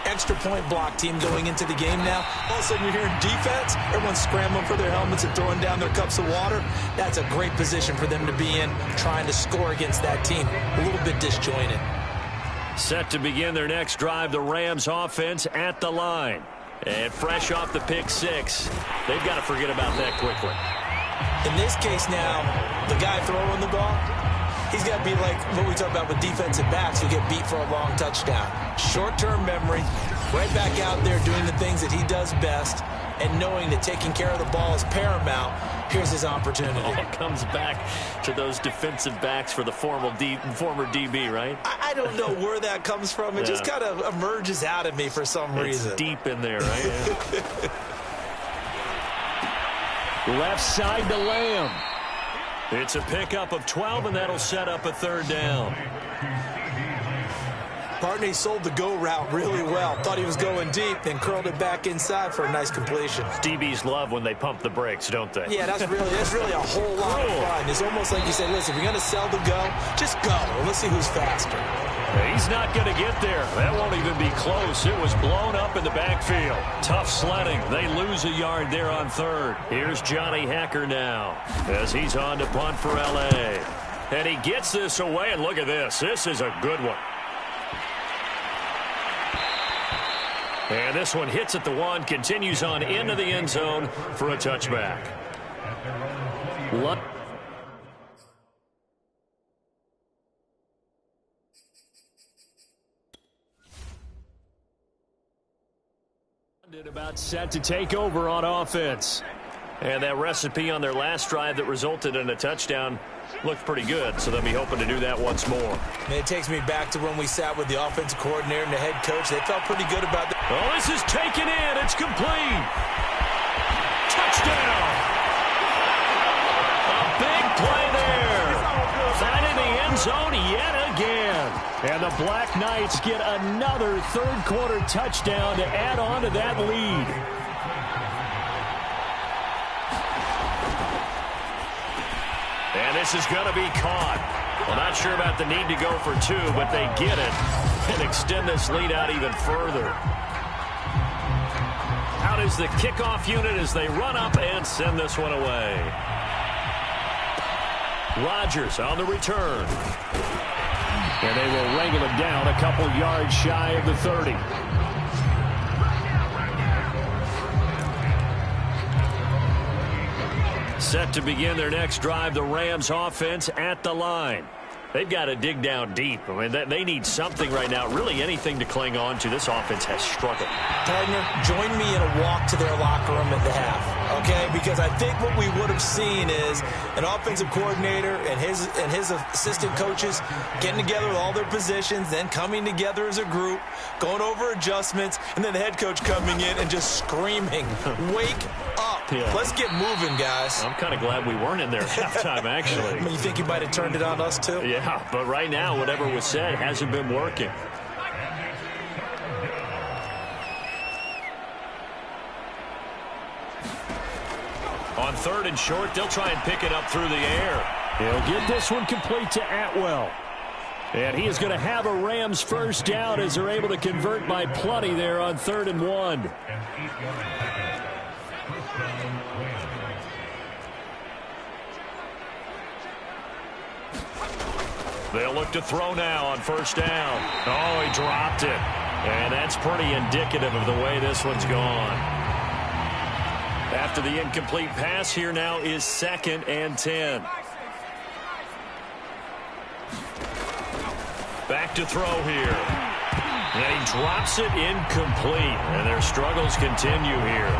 extra point block team going into the game now. All of a sudden you're hearing defense. Everyone's scrambling for their helmets and throwing down their cups of water. That's a great position for them to be in, trying to score against that team. A little bit disjointed. Set to begin their next drive, the Rams offense at the line. And fresh off the pick six, they've got to forget about that quickly. In this case now, the guy throwing the ball, he's got to be like what we talk about with defensive backs who get beat for a long touchdown. Short-term memory, right back out there doing the things that he does best, and knowing that taking care of the ball is paramount. Here's his opportunity. It all comes back to those defensive backs for the former DB, right? I don't know where that comes from. It just kind of emerges out of me for some reason. It's deep in there, right? Yeah. Left side to Lamb. It's a pickup of 12, and that'll set up a 3rd down. Partney sold the go route really well. Thought he was going deep, then curled it back inside for a nice completion. DBs love when they pump the brakes, don't they? Yeah, that's really a whole lot of fun. It's almost like you say, listen, if you're going to sell the go, just go. Let's see who's faster. He's not going to get there. That won't even be close. It was blown up in the backfield. Tough sledding. They lose a yard there on 3rd. Here's Johnny Hacker now as he's on to punt for L.A. And he gets this away, and look at this. This is a good one. And this one hits at the 1, continues on into the end zone for a touchback. About set to take over on offense. And that recipe on their last drive that resulted in a touchdown looked pretty good, so they'll be hoping to do that once more. And it takes me back to when we sat with the offensive coordinator and the head coach. They felt pretty good about that. Oh, this is taken in. It's complete. Touchdown. A big play there. Finding the end zone yet again. And the Black Knights get another 3rd quarter touchdown to add on to that lead. And this is going to be caught. Well, not sure about the need to go for 2, but they get it and extend this lead out even further. Out is the kickoff unit as they run up and send this one away. Rodgers on the return. And they will wrangle it down a couple yards shy of the 30. Set to begin their next drive, the Rams offense at the line. They've got to dig down deep. I mean, they need something right now, really anything to cling on to. This offense has struggled. Partner, join me in a walk to their locker room at the half, okay? Because I think what we would have seen is an offensive coordinator and his assistant coaches getting together with all their positions, then coming together as a group, going over adjustments, and then the head coach coming in and just screaming, wake up. Yeah. Let's get moving, guys. I'm kind of glad we weren't in there at halftime, actually. You think you might have turned it on us, too? Yeah, but right now, whatever was said hasn't been working. On 3rd and short, they'll try and pick it up through the air. He'll get this one complete to Atwell. And he is going to have a Rams first down as they're able to convert by plenty there on 3rd and 1. They'll look to throw now on 1st down. Oh, he dropped it. And that's pretty indicative of the way this one's gone. After the incomplete pass, here now is 2nd and 10. Back to throw here. And he drops it incomplete. And their struggles continue here.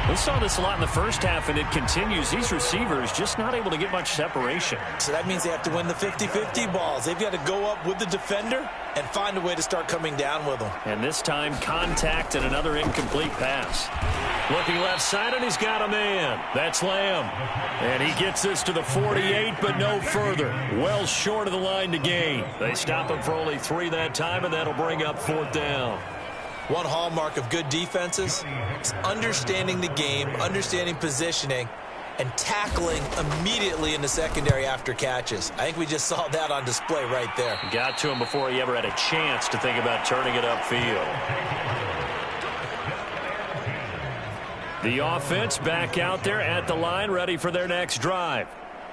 We saw this a lot in the first half, and it continues. These receivers just not able to get much separation. So that means they have to win the 50-50 balls. They've got to go up with the defender and find a way to start coming down with them. And this time, contact and another incomplete pass. Looking left side, and he's got a man. That's Lamb. And he gets this to the 48, but no further. Well short of the line to gain. They stop him for only 3 that time, and that'll bring up 4th down. One hallmark of good defenses is understanding the game, understanding positioning, and tackling immediately in the secondary after catches. I think we just saw that on display right there. Got to him before he ever had a chance to think about turning it upfield. The offense back out there at the line, ready for their next drive.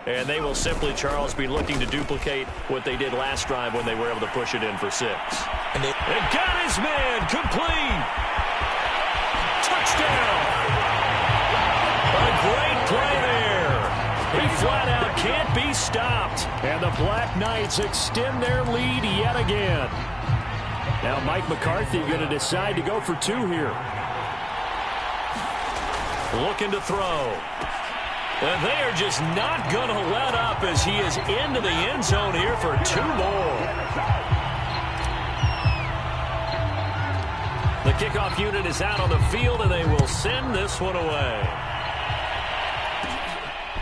And they will simply, Charles, be looking to duplicate what they did last drive when they were able to push it in for 6. And got his man complete. Touchdown. A great play there. He flat out can't be stopped. And the Black Knights extend their lead yet again. Now Mike McCarthy going to decide to go for 2 here. Looking to throw. And they are just not going to let up as he is into the end zone here for 2 more. The kickoff unit is out on the field, and they will send this one away.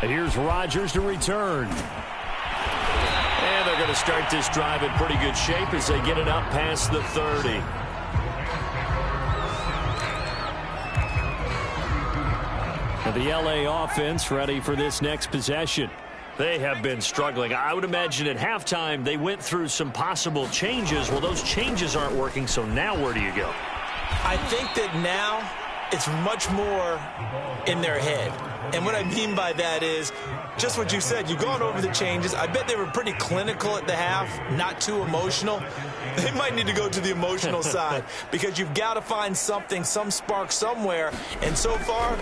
And here's Rodgers to return. And they're going to start this drive in pretty good shape as they get it up past the 30. The LA offense ready for this next possession. They have been struggling. I would imagine at halftime they went through some possible changes. Well, those changes aren't working, so now where do you go? I think that now it's much more in their head. And what I mean by that is just what you said. You've gone over the changes. I bet they were pretty clinical at the half, not too emotional. They might need to go to the emotional side because you've got to find something, some spark somewhere. And so far,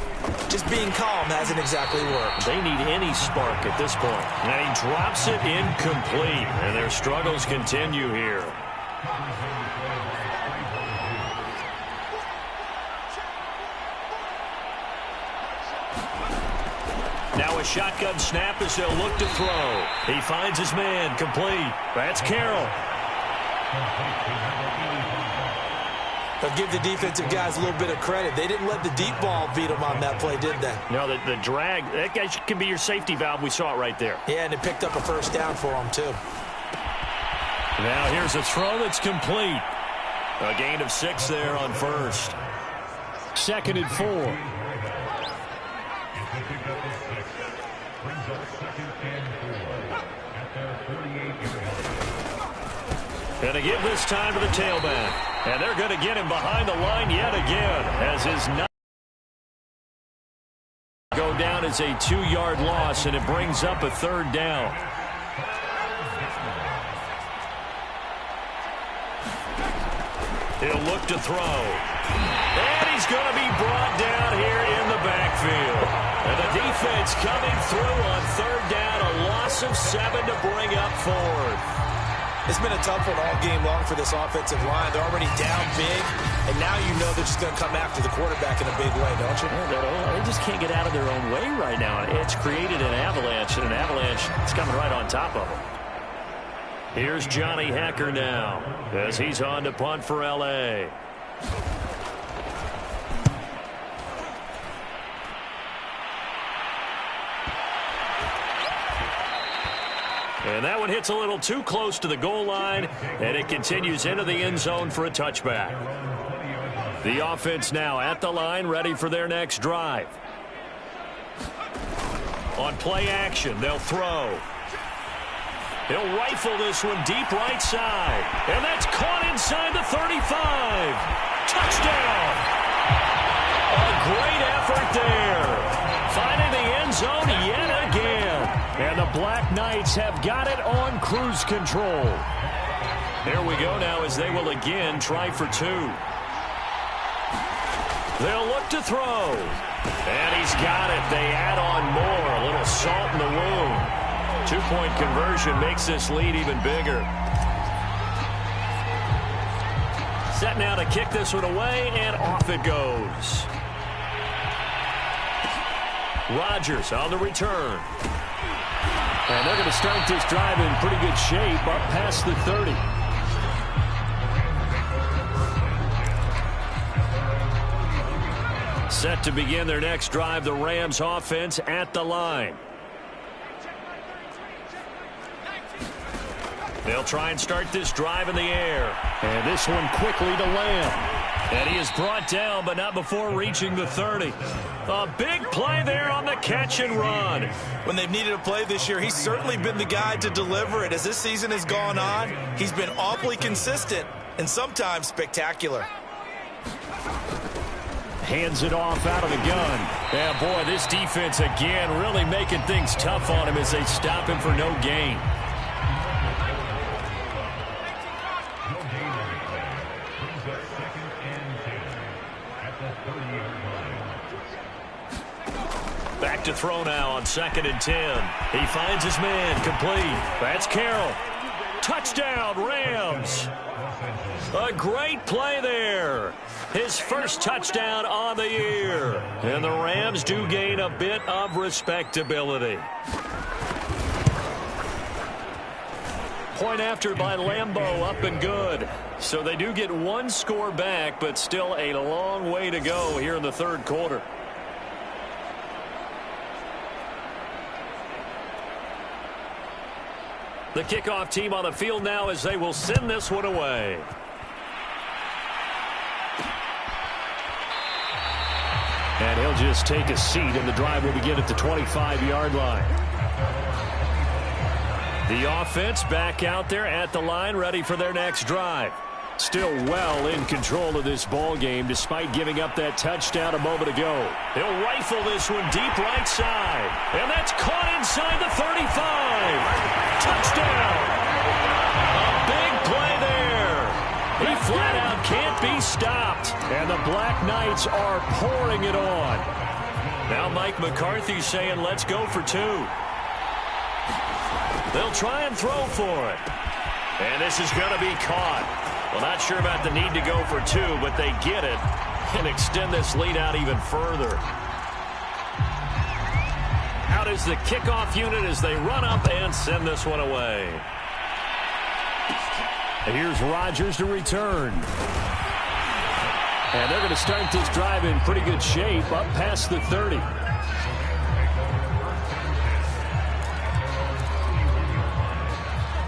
just being calm hasn't exactly worked. They need any spark at this point. And he drops it incomplete. And their struggles continue here. Now a shotgun snap as they'll look to throw. He finds his man complete. That's Carroll. But give the defensive guys a little bit of credit. They didn't let the deep ball beat them on that play, did they? No, the drag, that guy can be your safety valve. We saw it right there. Yeah, and it picked up a first down for them, too. Now here's a throw that's complete. A gain of 6 there on 1st. 2nd and 4. And to give this time to the tailback. And they're going to get him behind the line yet again as his go down as a 2-yard loss, and it brings up a 3rd down. He'll look to throw. And he's going to be brought down here in the backfield. And the offense coming through on third down. A loss of 7 to bring up fourth. It's been a tough one all game long for this offensive line. They're already down big, and now you know they're just going to come after the quarterback in a big way, don't you? Yeah, they just can't get out of their own way right now. It's created an avalanche, and an avalanche is coming right on top of them. Here's Johnny Hacker now as he's on to punt for L.A. And that one hits a little too close to the goal line, and it continues into the end zone for a touchback. The offense now at the line, ready for their next drive. On play action, they'll throw. He'll rifle this one deep right side, and that's caught inside the 35. Touchdown! A great effort there. Finding the end zone yet again. And the Black Knights have got it on cruise control. There we go now as they will again try for 2. They'll look to throw. And he's got it. They add on more. A little salt in the wound. 2-point conversion makes this lead even bigger. Set now to kick this one away, and off it goes. Rodgers on the return. And they're going to start this drive in pretty good shape up past the 30. Set to begin their next drive, the Rams offense at the line. They'll try and start this drive in the air. And this one quickly to Lamb. And he is brought down, but not before reaching the 30. A big play there on the catch and run. When they've needed a play this year, he's certainly been the guy to deliver it. As this season has gone on, he's been awfully consistent and sometimes spectacular. Hands it off out of the gun. Yeah, boy, this defense again really making things tough on him as they stop him for no gain. Back to throw now on 2nd and 10. He finds his man complete. That's Carroll. Touchdown, Rams. A great play there. His first touchdown on the year. And the Rams do gain a bit of respectability. Point after by Lambeau, up and good. So they do get one score back, but still a long way to go here in the third quarter. The kickoff team on the field now as they will send this one away. And he'll just take a seat, and the drive will begin at the 25-yard line. The offense back out there at the line, ready for their next drive. Still well in control of this ball game despite giving up that touchdown a moment ago. He'll rifle this one deep right side. And that's caught inside the 35. Touchdown. A big play there. He flat out can't be stopped. And the Black Knights are pouring it on. Now Mike McCarthy saying let's go for 2. They'll try and throw for it. And this is going to be caught. Well, not sure about the need to go for 2, but they get it and extend this lead out even further. Out is the kickoff unit as they run up and send this one away. And here's Rodgers to return. And they're going to start this drive in pretty good shape up past the 30.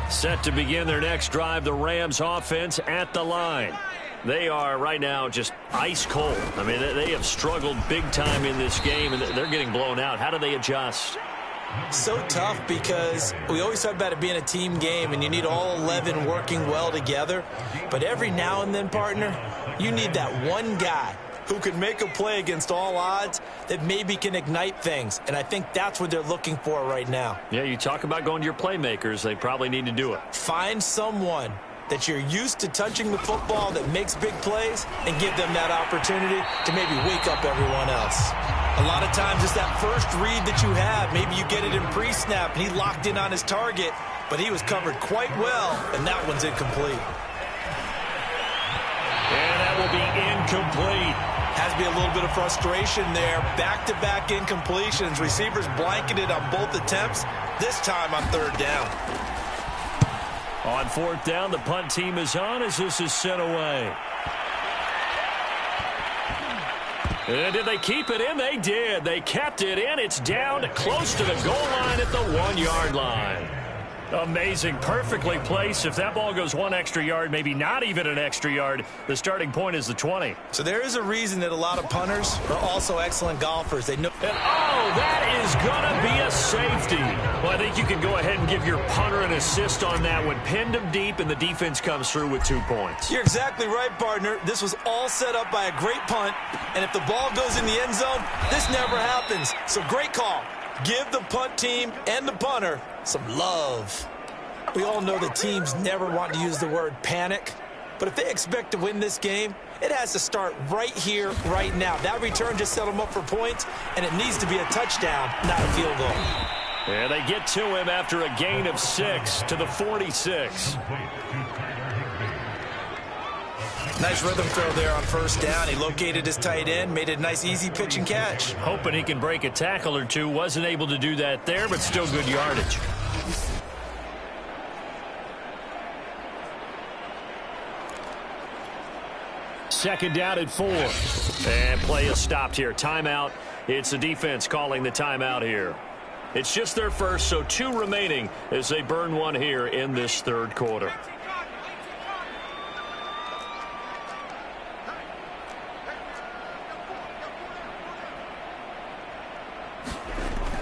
Set to begin their next drive, the Rams offense at the line. They are right now just ice cold. I mean, they have struggled big time in this game, and they're getting blown out. How do they adjust? So tough because we always talk about it being a team game, and you need all 11 working well together. But every now and then, partner, you need that one guy who can make a play against all odds that maybe can ignite things. And I think that's what they're looking for right now. Yeah, you talk about going to your playmakers. They probably need to do it. Find someone that you're used to touching the football that makes big plays and give them that opportunity to maybe wake up everyone else. A lot of times it's that first read that you have. Maybe you get it in pre-snap, and he locked in on his target, but he was covered quite well, and that one's incomplete. And that will be incomplete. Has to be a little bit of frustration there. Back-to-back incompletions. Receivers blanketed on both attempts, this time on third down. On fourth down, the punt team is on as this is sent away. And did they keep it in? They did. They kept it in. It's down close to the goal line at the 1-yard line. Amazing. Perfectly placed. If that ball goes one extra yard, maybe not even an extra yard, the starting point is the 20. So there is a reason that a lot of punters are also excellent golfers. They know. And that is going to be a safety. Well, I think you can go ahead and give your punter an assist on that one. Pinned him deep, and the defense comes through with 2 points. You're exactly right, partner. This was all set up by a great punt, and if the ball goes in the end zone, this never happens. So great call. Give the punt team and the punter some love. We all know that teams never want to use the word panic, but if they expect to win this game, it has to start right here, right now. That return just set them up for points, and it needs to be a touchdown, not a field goal. And they get to him after a gain of 6 to the 46. Nice rhythm throw there on first down. He located his tight end, made it a nice easy pitch and catch. Hoping he can break a tackle or two. Wasn't able to do that there, but still good yardage. Second down at 4. And play is stopped here. Timeout. It's the defense calling the timeout here. It's just their first, so 2 remaining as they burn one here in this third quarter.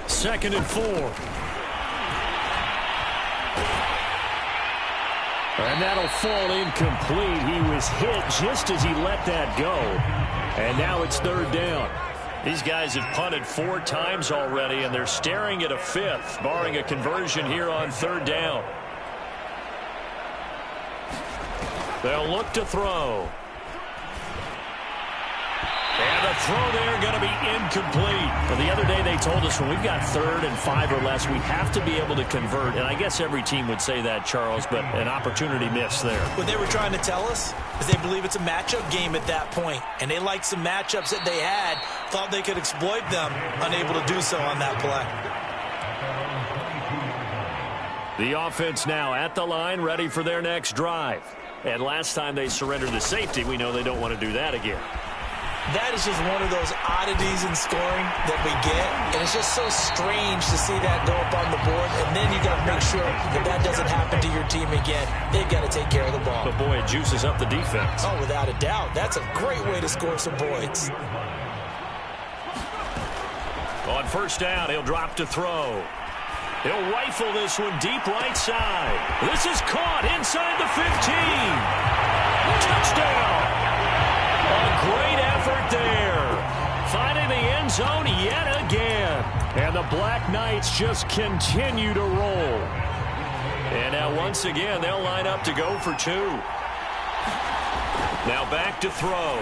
Second and 4. And that'll fall incomplete. He was hit just as he let that go. And now it's third down. These guys have punted 4 times already, and they're staring at a 5th, barring a conversion here on third down. They'll look to throw. And the throw there going to be incomplete. Well, the other day they told us when we've got 3rd and 5 or less, we have to be able to convert. And I guess every team would say that, Charles, but an opportunity missed there. What they were trying to tell us is they believe it's a matchup game at that point. And they liked some matchups that they had, thought they could exploit them, unable to do so on that play. The offense now at the line, ready for their next drive. And last time they surrendered the safety, we know they don't want to do that again. That is just one of those oddities in scoring that we get, and it's just so strange to see that go up on the board, and then you got to make sure that that doesn't happen to your team again. They've got to take care of the ball. But, boy, it juices up the defense. Oh, without a doubt. That's a great way to score some points. On first down, he'll drop to throw. He'll rifle this one deep right side. This is caught inside the 15. Touchdown. A great effort there. Finding the end zone yet again. And the Black Knights just continue to roll. And now once again, they'll line up to go for 2. Now back to throw.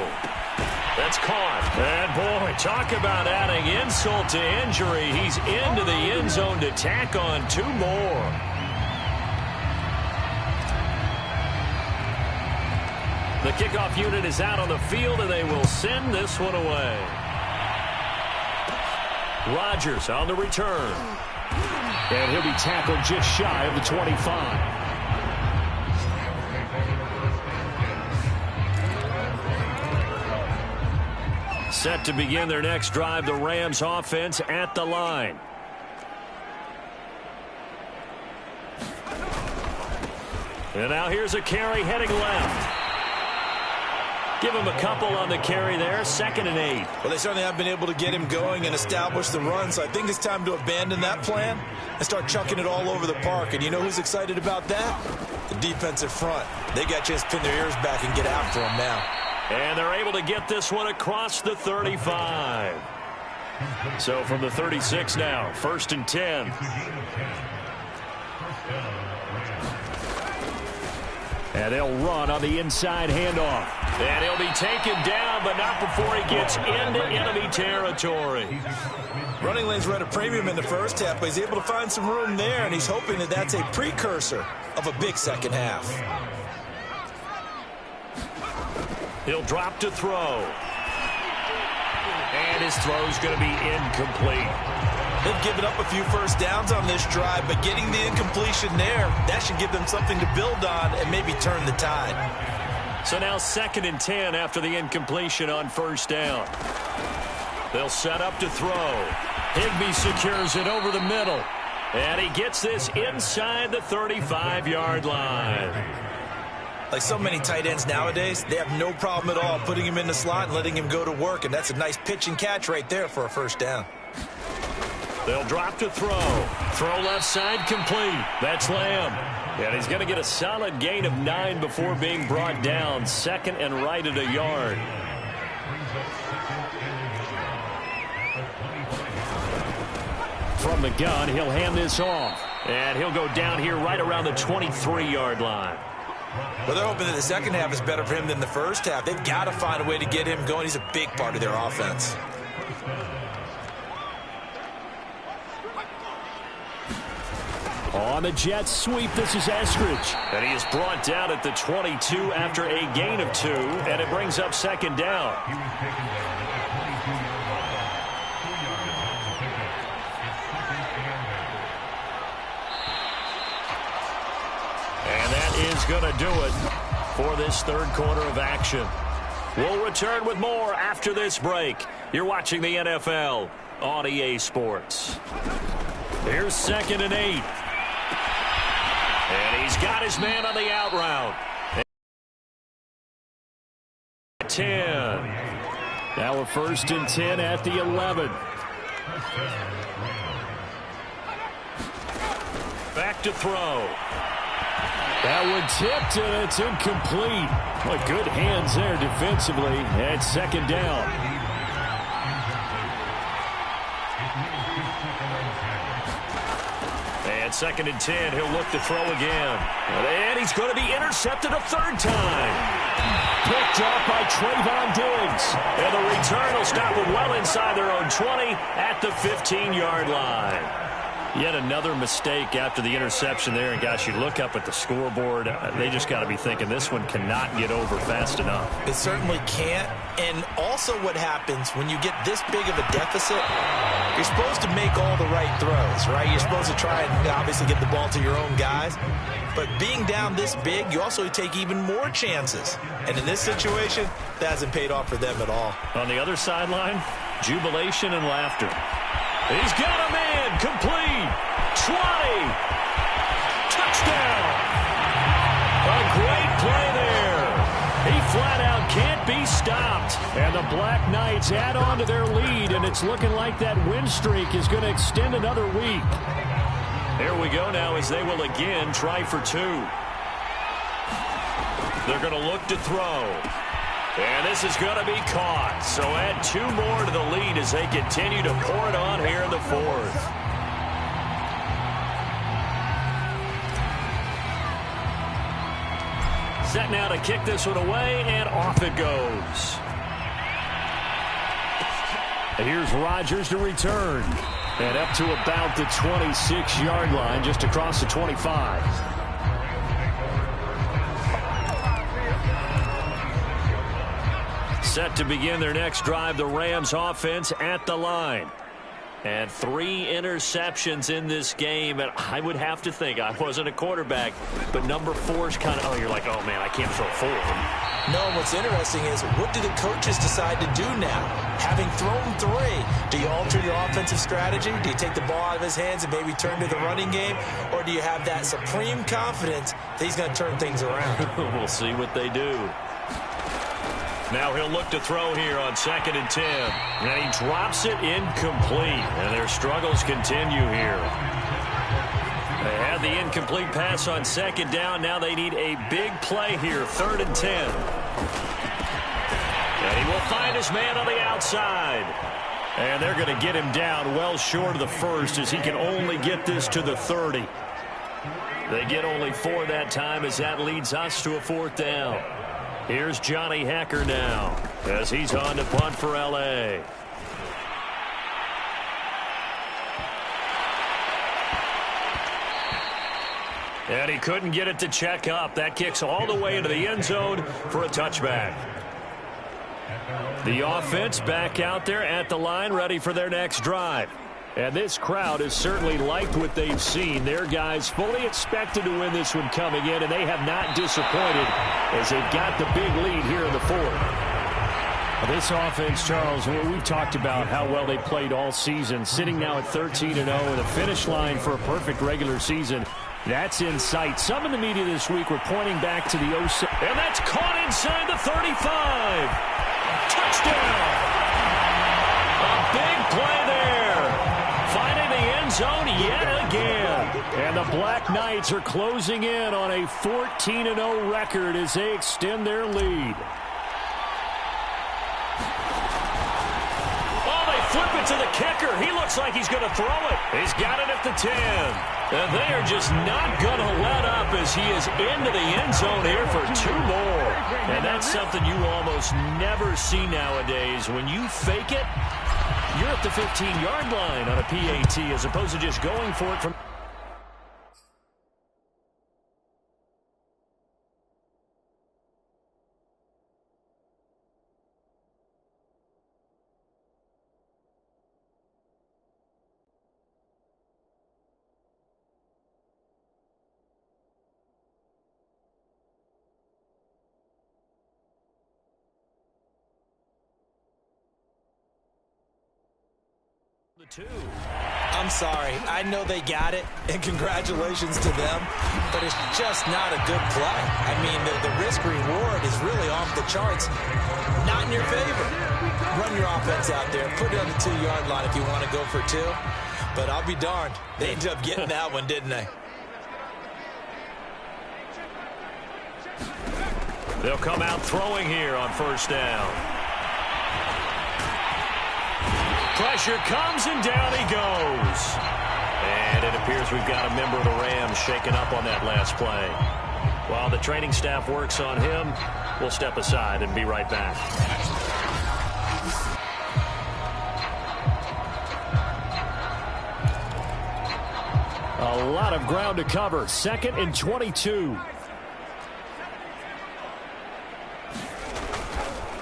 That's caught. And boy, talk about adding insult to injury. He's into the end zone to tack on 2 more. The kickoff unit is out on the field, and they will send this one away. Rodgers on the return. And he'll be tackled just shy of the 25. Set to begin their next drive, the Rams offense at the line. And now here's a carry heading left. Give him a couple on the carry there. 2nd and 8. Well, they certainly have been able to get him going and establish the run, so I think it's time to abandon that plan and start chucking it all over the park. And you know who's excited about that? The defensive front. They got a chance to pin their ears back and get after him now. And they're able to get this one across the 35. So from the 36 now, 1st and 10. And they'll run on the inside handoff. And he'll be taken down down, but not before he gets into enemy territory. Running lanes were at a premium in the first half, but he's able to find some room there, and he's hoping that that's a precursor of a big second half. He'll drop to throw. And his throw's going to be incomplete. They've given up a few first downs on this drive, but getting the incompletion there, that should give them something to build on and maybe turn the tide. So now 2nd and 10 after the incompletion on first down. They'll set up to throw. Higbee secures it over the middle. And he gets this inside the 35-yard line. Like so many tight ends nowadays, they have no problem at all putting him in the slot and letting him go to work, and that's a nice pitch and catch right there for a first down. They'll drop to throw. Throw left side complete. That's Lamb. And he's going to get a solid gain of 9 before being brought down. 2nd and right at a yard. From the gun, he'll hand this off. And he'll go down here right around the 23-yard line. Well, they're hoping that the second half is better for him than the first half. They've got to find a way to get him going. He's a big part of their offense. On the jet sweep, this is Eskridge. And he is brought down at the 22 after a gain of 2, and it brings up 2nd down. And that is going to do it for this third quarter of action. We'll return with more after this break. You're watching the NFL on EA Sports. Here's 2nd and 8. And he's got his man on the out route. 10. Now a 1st and 10 at the 11. Back to throw. That one tipped, and it's incomplete. Well, good hands there defensively. And 2nd down. And 2nd and 10, he'll look to throw again. And he's going to be intercepted a 3rd time. Picked off by Trayvon Diggs. And the return will stop them well inside their own 20 at the 15-yard line. Yet another mistake after the interception there. And, gosh, you look up at the scoreboard, they just got to be thinking this one cannot get over fast enough. It certainly can't. And also what happens when you get this big of a deficit, you're supposed to make all the right throws, right? You're supposed to try and obviously get the ball to your own guys. But being down this big, you also take even more chances. And in this situation, that hasn't paid off for them at all. On the other sideline, jubilation and laughter. He's got a man, complete, 20, touchdown. A great play there. He flat out can't be stopped. And the Black Knights add on to their lead, and it's looking like that win streak is going to extend another week. Here we go now as they will again try for 2. They're going to look to throw. And this is going to be caught. So add 2 more to the lead as they continue to pour it on here in the 4th. Set now to kick this one away, and off it goes. And here's Rodgers to return. And up to about the 26-yard line, just across the 25. Set to begin their next drive, the Rams offense at the line. And 3 interceptions in this game. And I would have to think, I wasn't a quarterback, but number 4 is kind of, oh, you're like, oh, man, I can't throw 4. No, what's interesting is what do the coaches decide to do now? Having thrown 3, do you alter your offensive strategy? Do you take the ball out of his hands and maybe turn to the running game? Or do you have that supreme confidence that he's going to turn things around? We'll see what they do. Now he'll look to throw here on 2nd and 10. And he drops it incomplete. And their struggles continue here. They had the incomplete pass on 2nd down. Now they need a big play here, 3rd and 10. And he will find his man on the outside. And they're going to get him down well short of the 1st as he can only get this to the 30. They get only 4 that time as that leads us to a 4th down. Here's Johnny Hacker now as he's on to punt for L.A. And he couldn't get it to check up. That kicks all the way into the end zone for a touchback. The offense back out there at the line, ready for their next drive. And this crowd has certainly liked what they've seen. Their guys fully expected to win this one coming in, and they have not disappointed as they've got the big lead here in the fourth. This offense, Charles, we've talked about how well they played all season, sitting now at 13-0 and a finish line for a perfect regular season. That's in sight. Some in the media this week were pointing back to the 06. And that's caught inside the 35. Touchdown. A big play there. Finding the end zone yet again. And the Black Knights are closing in on a 14-0 record as they extend their lead. Flip it to the kicker. He looks like he's going to throw it. He's got it at the 10. And they are just not going to let up as he is into the end zone here for 2 more. And that's something you almost never see nowadays. When you fake it, you're at the 15-yard line on a PAT as opposed to just going for it from... I'm sorry. I know they got it, and congratulations to them, but it's just not a good play. I mean, the risk-reward is really off the charts. Not in your favor. Run your offense out there. Put it on the 2-yard line if you want to go for 2. But I'll be darned. They ended up getting that one, didn't they? They'll come out throwing here on first down. Pressure comes, and down he goes. And it appears we've got a member of the Rams shaken up on that last play. While the training staff works on him, we'll step aside and be right back. A lot of ground to cover. 2nd and 22.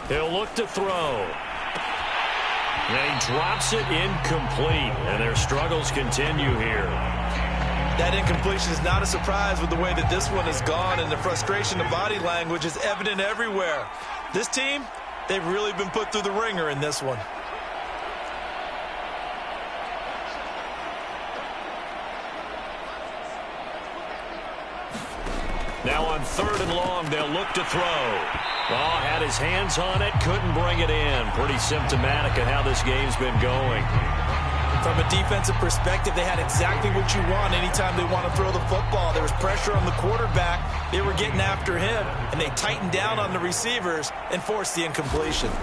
He'll look to throw. And he drops it incomplete, and their struggles continue here. That incompletion is not a surprise with the way that this one has gone, and the frustration of body language is evident everywhere. This team, they've really been put through the ringer in this one. Now on 3rd and long, they'll look to throw. Oh, had his hands on it, couldn't bring it in. Pretty symptomatic of how this game's been going. From a defensive perspective, they had exactly what you want anytime they want to throw the football. There was pressure on the quarterback. They were getting after him, and they tightened down on the receivers and forced the incompletion.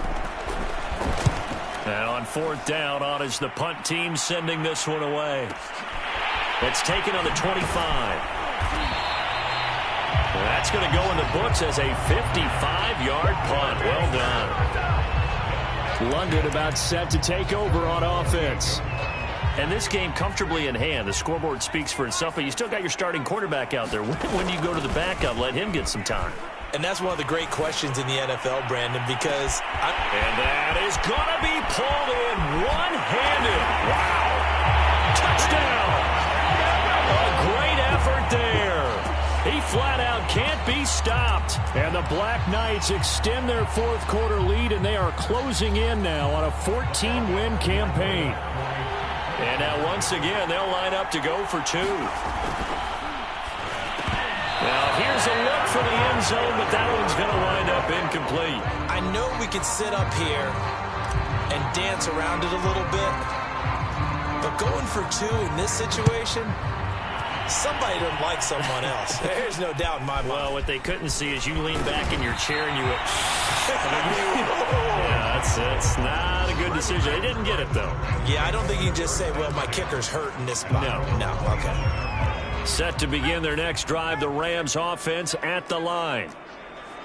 And on 4th down, on is the punt team sending this one away. It's taken on the 25. That's going to go in the books as a 55-yard punt. Well done. London about set to take over on offense. And this game comfortably in hand. The scoreboard speaks for itself, but you still got your starting quarterback out there. When do you go to the backup, let him get some time? And that's one of the great questions in the NFL, Brandon, because... And that is going to be pulled in one-handed. Wow. Touchdown. A great effort there. He flat out can't be stopped. And the Black Knights extend their 4th quarter lead, and they are closing in now on a 14-win campaign. And now once again, they'll line up to go for 2. Now here's a look for the end zone, but that one's going to wind up incomplete. I know we could sit up here and dance around it a little bit, but going for 2 in this situation... Somebody doesn't like someone else. There's no doubt in my mind. Well, what they couldn't see is you lean back in your chair and you went... Yeah, that's not a good decision. They didn't get it, though. Yeah, I don't think you can just say, well, my kicker's hurt in this spot. No, okay. Set to begin their next drive, the Rams offense at the line.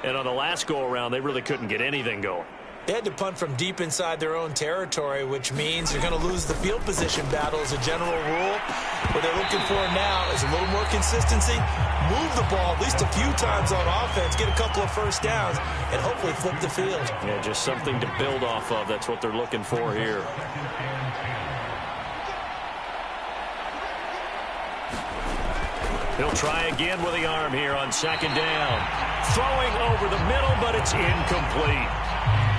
And on the last go-around, they really couldn't get anything going. They had to punt from deep inside their own territory, which means you're going to lose the field position battle as a general rule. What they're looking for now is a little more consistency, move the ball at least a few times on offense, get a couple of first downs, and hopefully flip the field. Yeah, just something to build off of. That's what they're looking for here. He'll try again with the arm here on second down. Throwing over the middle, but it's incomplete.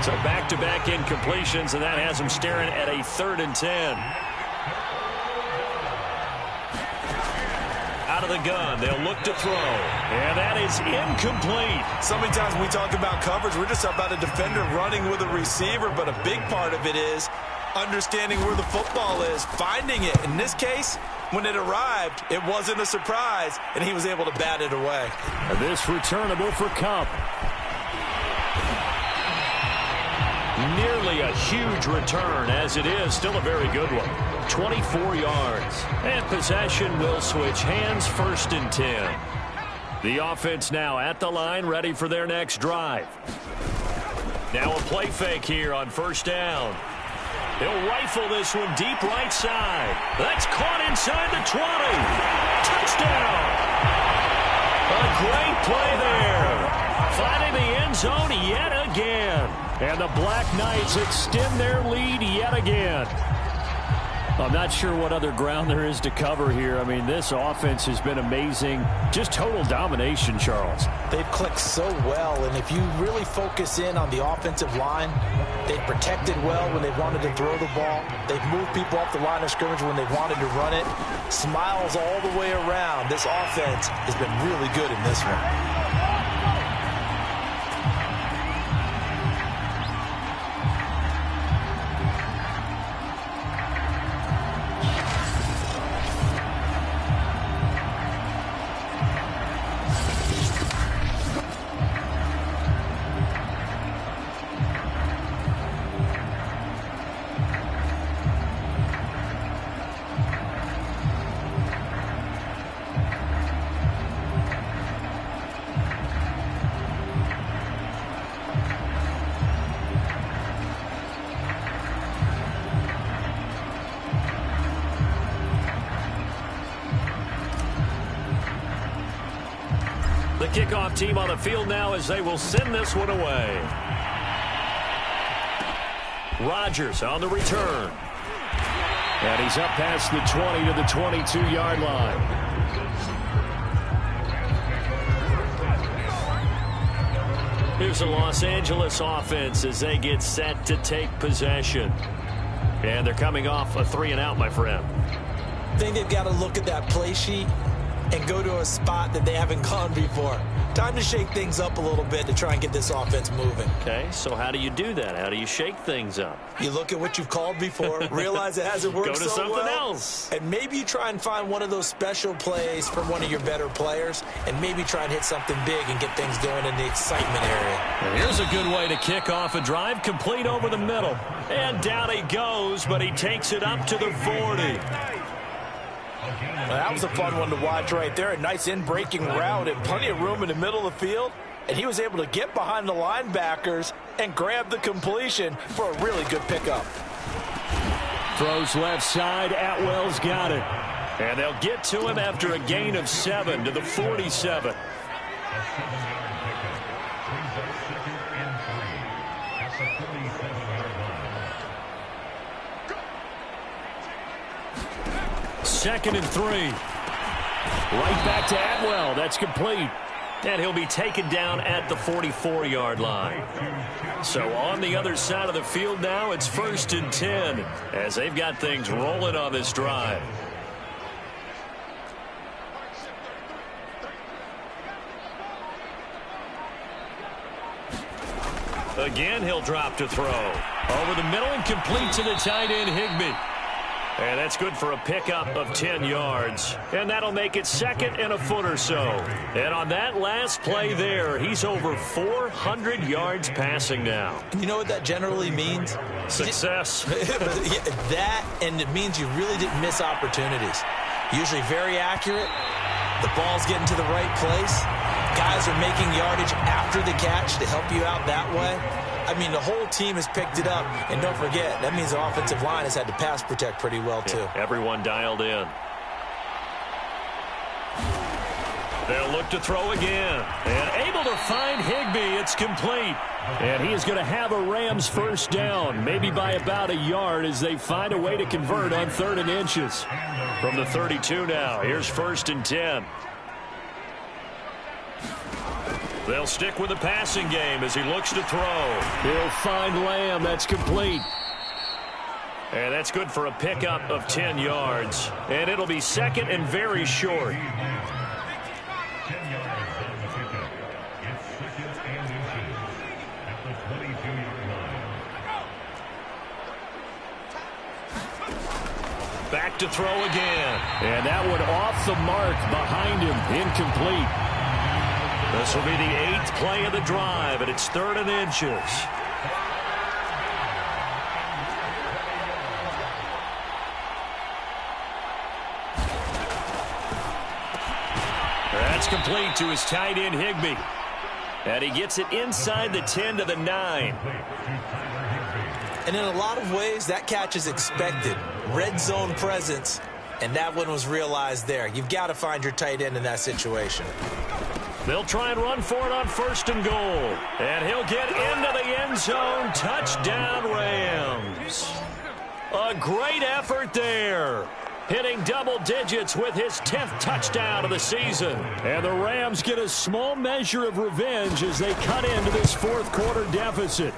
So back-to-back incompletions, and that has him staring at a 3rd and 10. Out of the gun, they'll look to throw. And that is incomplete. So many times when we talk about coverage, we're just about a defender running with a receiver, but a big part of it is understanding where the football is, finding it. In this case, when it arrived, it wasn't a surprise, and he was able to bat it away. And this returnable for Cup. Nearly a huge return, as it is still a very good one. 24 yards. And possession will switch hands, 1st and 10. The offense now at the line, ready for their next drive. Now a play fake here on 1st down. He'll rifle this one deep right side. That's caught inside the 20. Touchdown! A great play there. Finding the end zone yet again. And the Black Knights extend their lead yet again. I'm not sure what other ground there is to cover here. I mean, this offense has been amazing. Just total domination, Charles. They've clicked so well, and if you really focus in on the offensive line, they've protected well when they wanted to throw the ball. They've moved people off the line of scrimmage when they wanted to run it. Smiles all the way around. This offense has been really good in this one. The kickoff team on the field now as they will send this one away. Rodgers on the return. And he's up past the 20 to the 22-yard line. Here's the Los Angeles offense as they get set to take possession. And they're coming off a 3-and-out, my friend. I think they've got to look at that play sheet and go to a spot that they haven't gone before. Time to shake things up a little bit to try and get this offense moving. Okay, so how do you do that? How do you shake things up? You look at what you've called before, realize it hasn't worked so well. Go to something else. And maybe you try and find one of those special plays from one of your better players, and maybe try and hit something big and get things going in the excitement area. And here's a good way to kick off a drive, complete over the middle. And down he goes, but he takes it up to the 40. Well, that was a fun one to watch right there. A nice in-breaking route and plenty of room in the middle of the field. And he was able to get behind the linebackers and grab the completion for a really good pickup. Throws left side. Atwell's got it. And they'll get to him after a gain of 7 to the 47. Second and 3. Right back to Atwell. That's complete. And he'll be taken down at the 44-yard line. So on the other side of the field now, it's 1st and 10 as they've got things rolling on this drive. Again, he'll drop to throw. Over the middle and complete to the tight end, Higbee. And that's good for a pickup of 10 yards. And that'll make it 2nd and a foot or so. And on that last play there, he's over 400 yards passing now. You know what that generally means? Success. That, and it means you really didn't miss opportunities. Usually very accurate. The ball's getting to the right place. guys are making yardage after the catch to help you out that way, I mean, the whole team has picked it up. And don't forget, that means the offensive line has had to pass protect pretty well, too. Yeah, everyone dialed in. They'll look to throw again. And able to find Higbee. It's complete. And he is going to have a Rams first down, maybe by about a yard as they find a way to convert on 3rd and inches. From the 32 now, here's 1st and 10. They'll stick with the passing game as he looks to throw. He'll find Lamb. That's complete. And that's good for a pickup of 10 yards. And it'll be 2nd and very short. Back to throw again. And that one off the mark behind him. Incomplete. This will be the 8th play of the drive, and it's 3rd and inches. That's complete to his tight end, Higbee. And he gets it inside the 10 to the 9. And in a lot of ways, that catch is expected. Red zone presence, and that one was realized there. You've got to find your tight end in that situation. They'll try and run for it on 1st and goal. And he'll get into the end zone. Touchdown, Rams. A great effort there. Hitting double digits with his 10th touchdown of the season. And the Rams get a small measure of revenge as they cut into this 4th quarter deficit.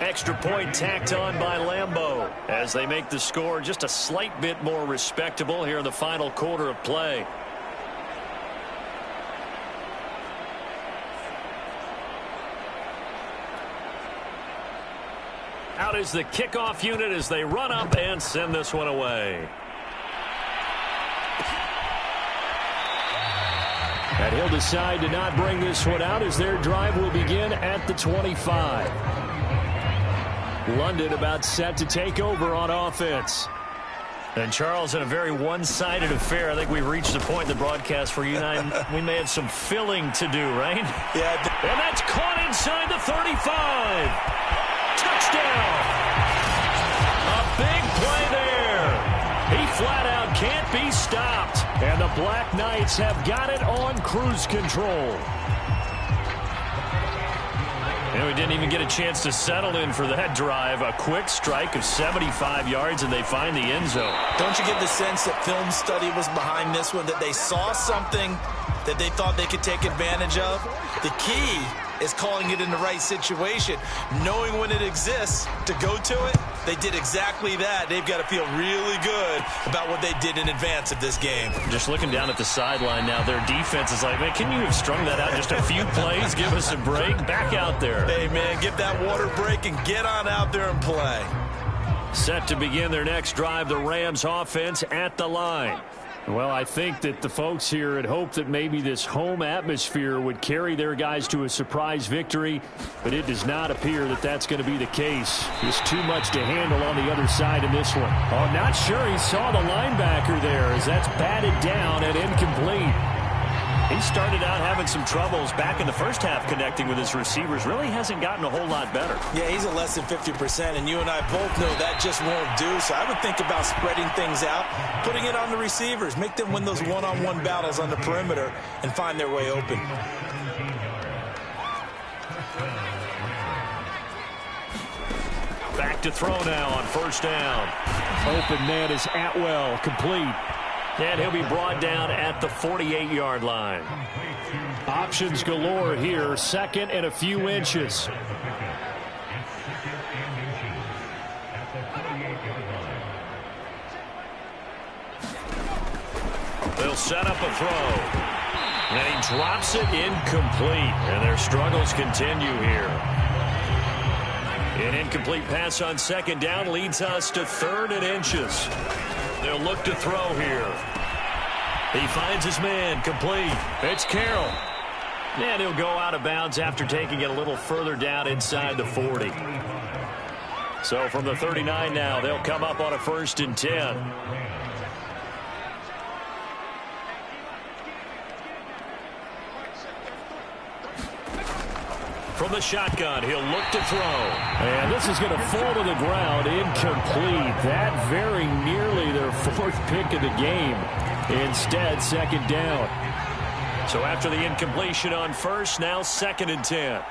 Extra point tacked on by Lambeau as they make the score just a slight bit more respectable here in the final quarter of play. Out is the kickoff unit as they run up and send this one away. And he'll decide to not bring this one out as their drive will begin at the 25. London about set to take over on offense. And Charles, in a very one-sided affair, I think we've reached the point in the broadcast where you and I, we may have some filling to do, right? Yeah. And that's caught inside the 35. Touchdown. A big play there. He flat out can't be stopped. And the Black Knights have got it on cruise control. And we didn't even get a chance to settle in for that drive. A quick strike of 75 yards, and they find the end zone. Don't you get the sense that film study was behind this one, that they saw something that they thought they could take advantage of? The key is calling it in the right situation, knowing when it exists to go to it. They did exactly that. They've got to feel really good about what they did in advance of this game. Just looking down at the sideline now, their defense is like, man, can you have strung that out just a few plays? Give us a break. Back out there. Hey, man, give that water break and get on out there and play. Set to begin their next drive, the Rams offense at the line. Well, I think that the folks here had hoped that maybe this home atmosphere would carry their guys to a surprise victory, but it does not appear that that's going to be the case. Just too much to handle on the other side in this one. Oh, not sure he saw the linebacker there as that's batted down and incomplete. He started out having some troubles back in the first half connecting with his receivers. Really hasn't gotten a whole lot better. Yeah, he's at less than 50%, and you and I both know that just won't do. So I would think about spreading things out, putting it on the receivers, make them win those one-on-one battles on the perimeter and find their way open. Back to throw now on 1st down. Open man is Atwell, complete. And he'll be brought down at the 48-yard line. Options galore here, 2nd and a few inches. They'll set up a throw. And he drops it incomplete. And their struggles continue here. An incomplete pass on 2nd down leads us to 3rd and inches. They'll look to throw here. He finds his man, complete. It's Carroll. And he'll go out of bounds after taking it a little further down inside the 40. So from the 39 now, they'll come up on a 1st and 10. From the shotgun, he'll look to throw. And this is going to fall to the ground, incomplete. That very nearly their fourth pick of the game. Instead, second down. So after the incompletion on first, now 2nd and 10.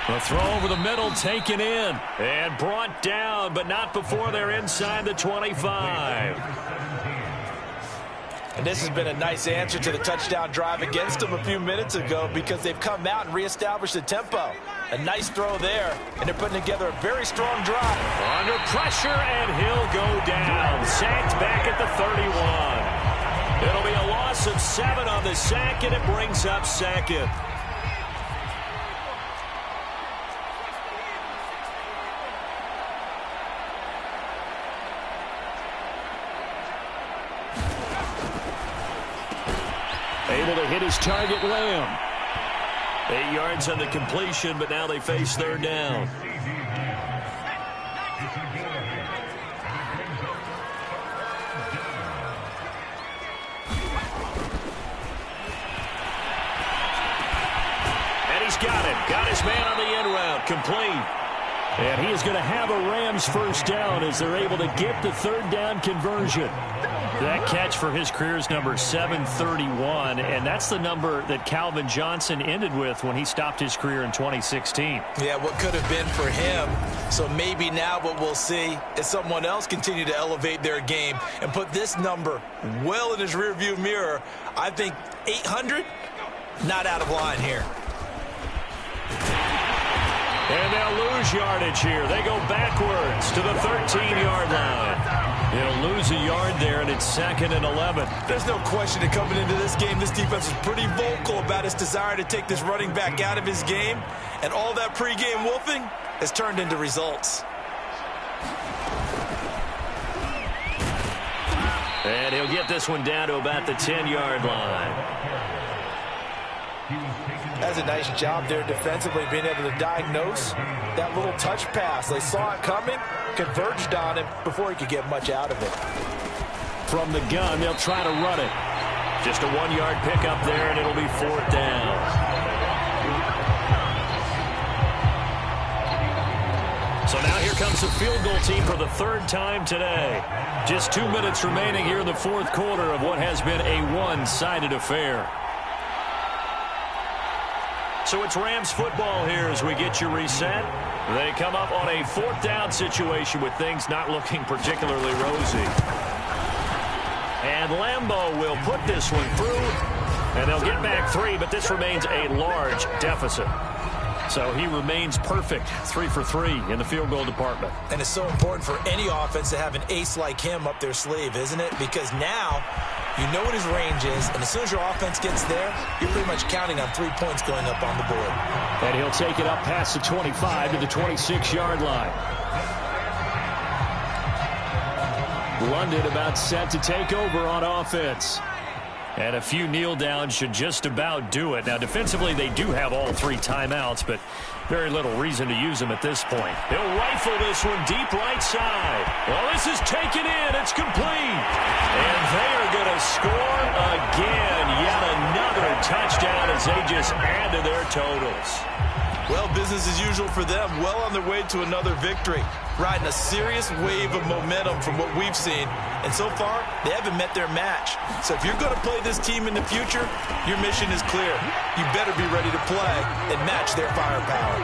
The throw over the middle, taken in, and brought down, but not before they're inside the 25. And this has been a nice answer to the touchdown drive against them a few minutes ago because they've come out and reestablished the tempo. A nice throw there, and they're putting together a very strong drive. Under pressure, and he'll go down. Sacked back at the 31. It'll be a loss of 7 on the sack, and it brings up 2nd. Able to hit his target, Lamb. 8 yards on the completion, but now they face 3rd down. And he's got it. Got his man on the end route. Complete. And he is going to have a Rams first down as they're able to get the 3rd down conversion. That catch for his career is number 731, and that's the number that Calvin Johnson ended with when he stopped his career in 2016. Yeah, what could have been for him. So maybe now what we'll see is someone else continue to elevate their game and put this number well in his rearview mirror. I think 800, not out of line here. And they'll lose yardage here. They go backwards to the 13-yard line. They'll lose a yard there, and it's 2nd and 11. There's no question that coming into this game, this defense is pretty vocal about its desire to take this running back out of his game. And all that pregame wolfing has turned into results. And he'll get this one down to about the 10-yard line. That's a nice job there defensively, being able to diagnose that little touch pass. They saw it coming, converged on him before he could get much out of it. From the gun, they'll try to run it. Just a 1-yard pickup there, and it'll be 4th down. So now here comes the field goal team for the 3rd time today. Just 2 minutes remaining here in the 4th quarter of what has been a one-sided affair. So it's Rams football here as we get you reset. They come up on a 4th down situation with things not looking particularly rosy. And Lambeau will put this one through, and they'll get back 3, but this remains a large deficit. So he remains perfect, 3 for 3 in the field goal department. And it's so important for any offense to have an ace like him up their sleeve, isn't it? Because now you know what his range is, and as soon as your offense gets there, you're pretty much counting on 3 points going up on the board. And he'll take it up past the 25 to the 26-yard line. London about set to take over on offense. And a few kneel downs should just about do it. Now, defensively, they do have all 3 timeouts, but very little reason to use them at this point. He'll rifle this one deep right side. Well, this is taken in. It's complete. And they are going to score again. Yet another touchdown as they just add to their totals. Well, business as usual for them. Well on their way to another victory. Riding a serious wave of momentum from what we've seen. And so far, they haven't met their match. So if you're going to play this team in the future, your mission is clear. You better be ready to play and match their firepower.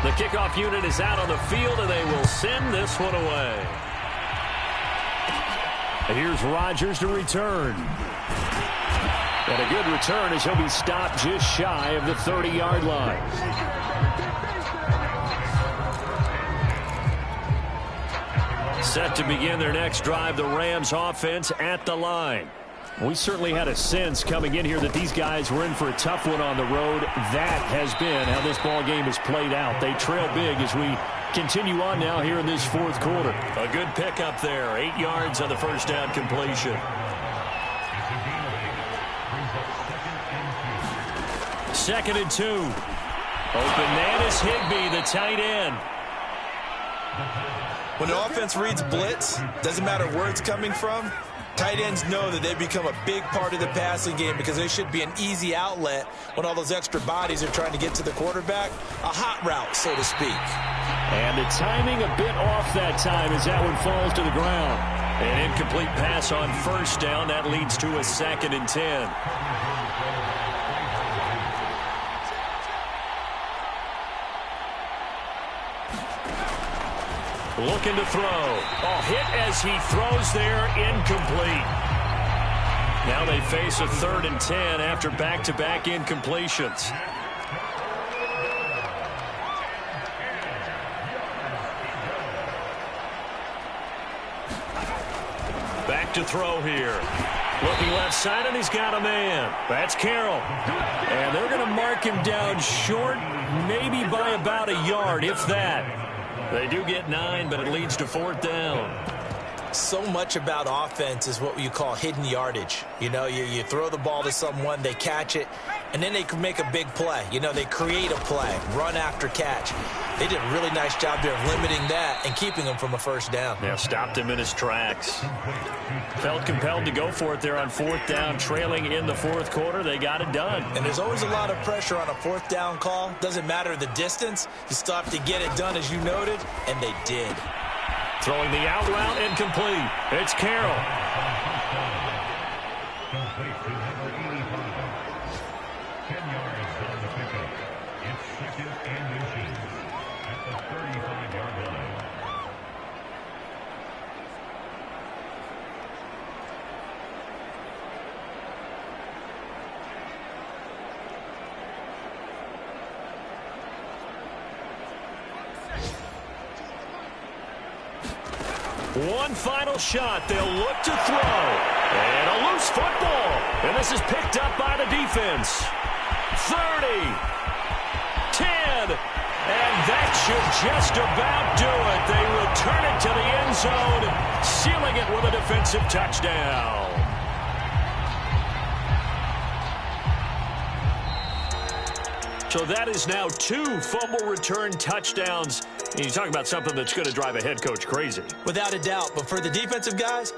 The kickoff unit is out on the field, and they will send this one away. Here's Rodgers to return. And a good return as he'll be stopped just shy of the 30-yard line. Set to begin their next drive, the Rams offense at the line. We certainly had a sense coming in here that these guys were in for a tough one on the road. That has been how this ball game has played out. They trail big as we continue on now here in this 4th quarter. A good pickup there. 8 yards on the first down completion. Second and 2. Open man is Higbee, the tight end. When the offense reads blitz, doesn't matter where it's coming from, tight ends know that they become a big part of the passing game because they should be an easy outlet when all those extra bodies are trying to get to the quarterback. A hot route, so to speak. And the timing a bit off that time as that one falls to the ground. An incomplete pass on first down. That leads to a 2nd and 10. Looking to throw. Oh, hit as he throws there, incomplete. Now they face a 3rd and 10 after back-to-back incompletions. Back to throw here. Looking left side, and he's got a man. That's Carroll. And they're going to mark him down short, maybe by about a yard, if that. They do get 9, but it leads to 4th down. So much about offense is what you call hidden yardage. You know, you throw the ball to someone, they catch it, and then they can make a big play. You know, they create a play, run after catch. They did a really nice job there of limiting that and keeping him from a 1st down. Yeah, stopped him in his tracks. Felt compelled to go for it there on 4th down, trailing in the 4th quarter. They got it done. And there's always a lot of pressure on a 4th down call. Doesn't matter the distance. You still have to get it done, as you noted, and they did. Throwing the out route, incomplete. It's Carroll. One final shot. They'll look to throw. And a loose football. And this is picked up by the defense. 30. 10. And that should just about do it. They return it to the end zone, sealing it with a defensive touchdown. So that is now 2 fumble return touchdowns. And you talk about something that's going to drive a head coach crazy. Without a doubt. But for the defensive guys,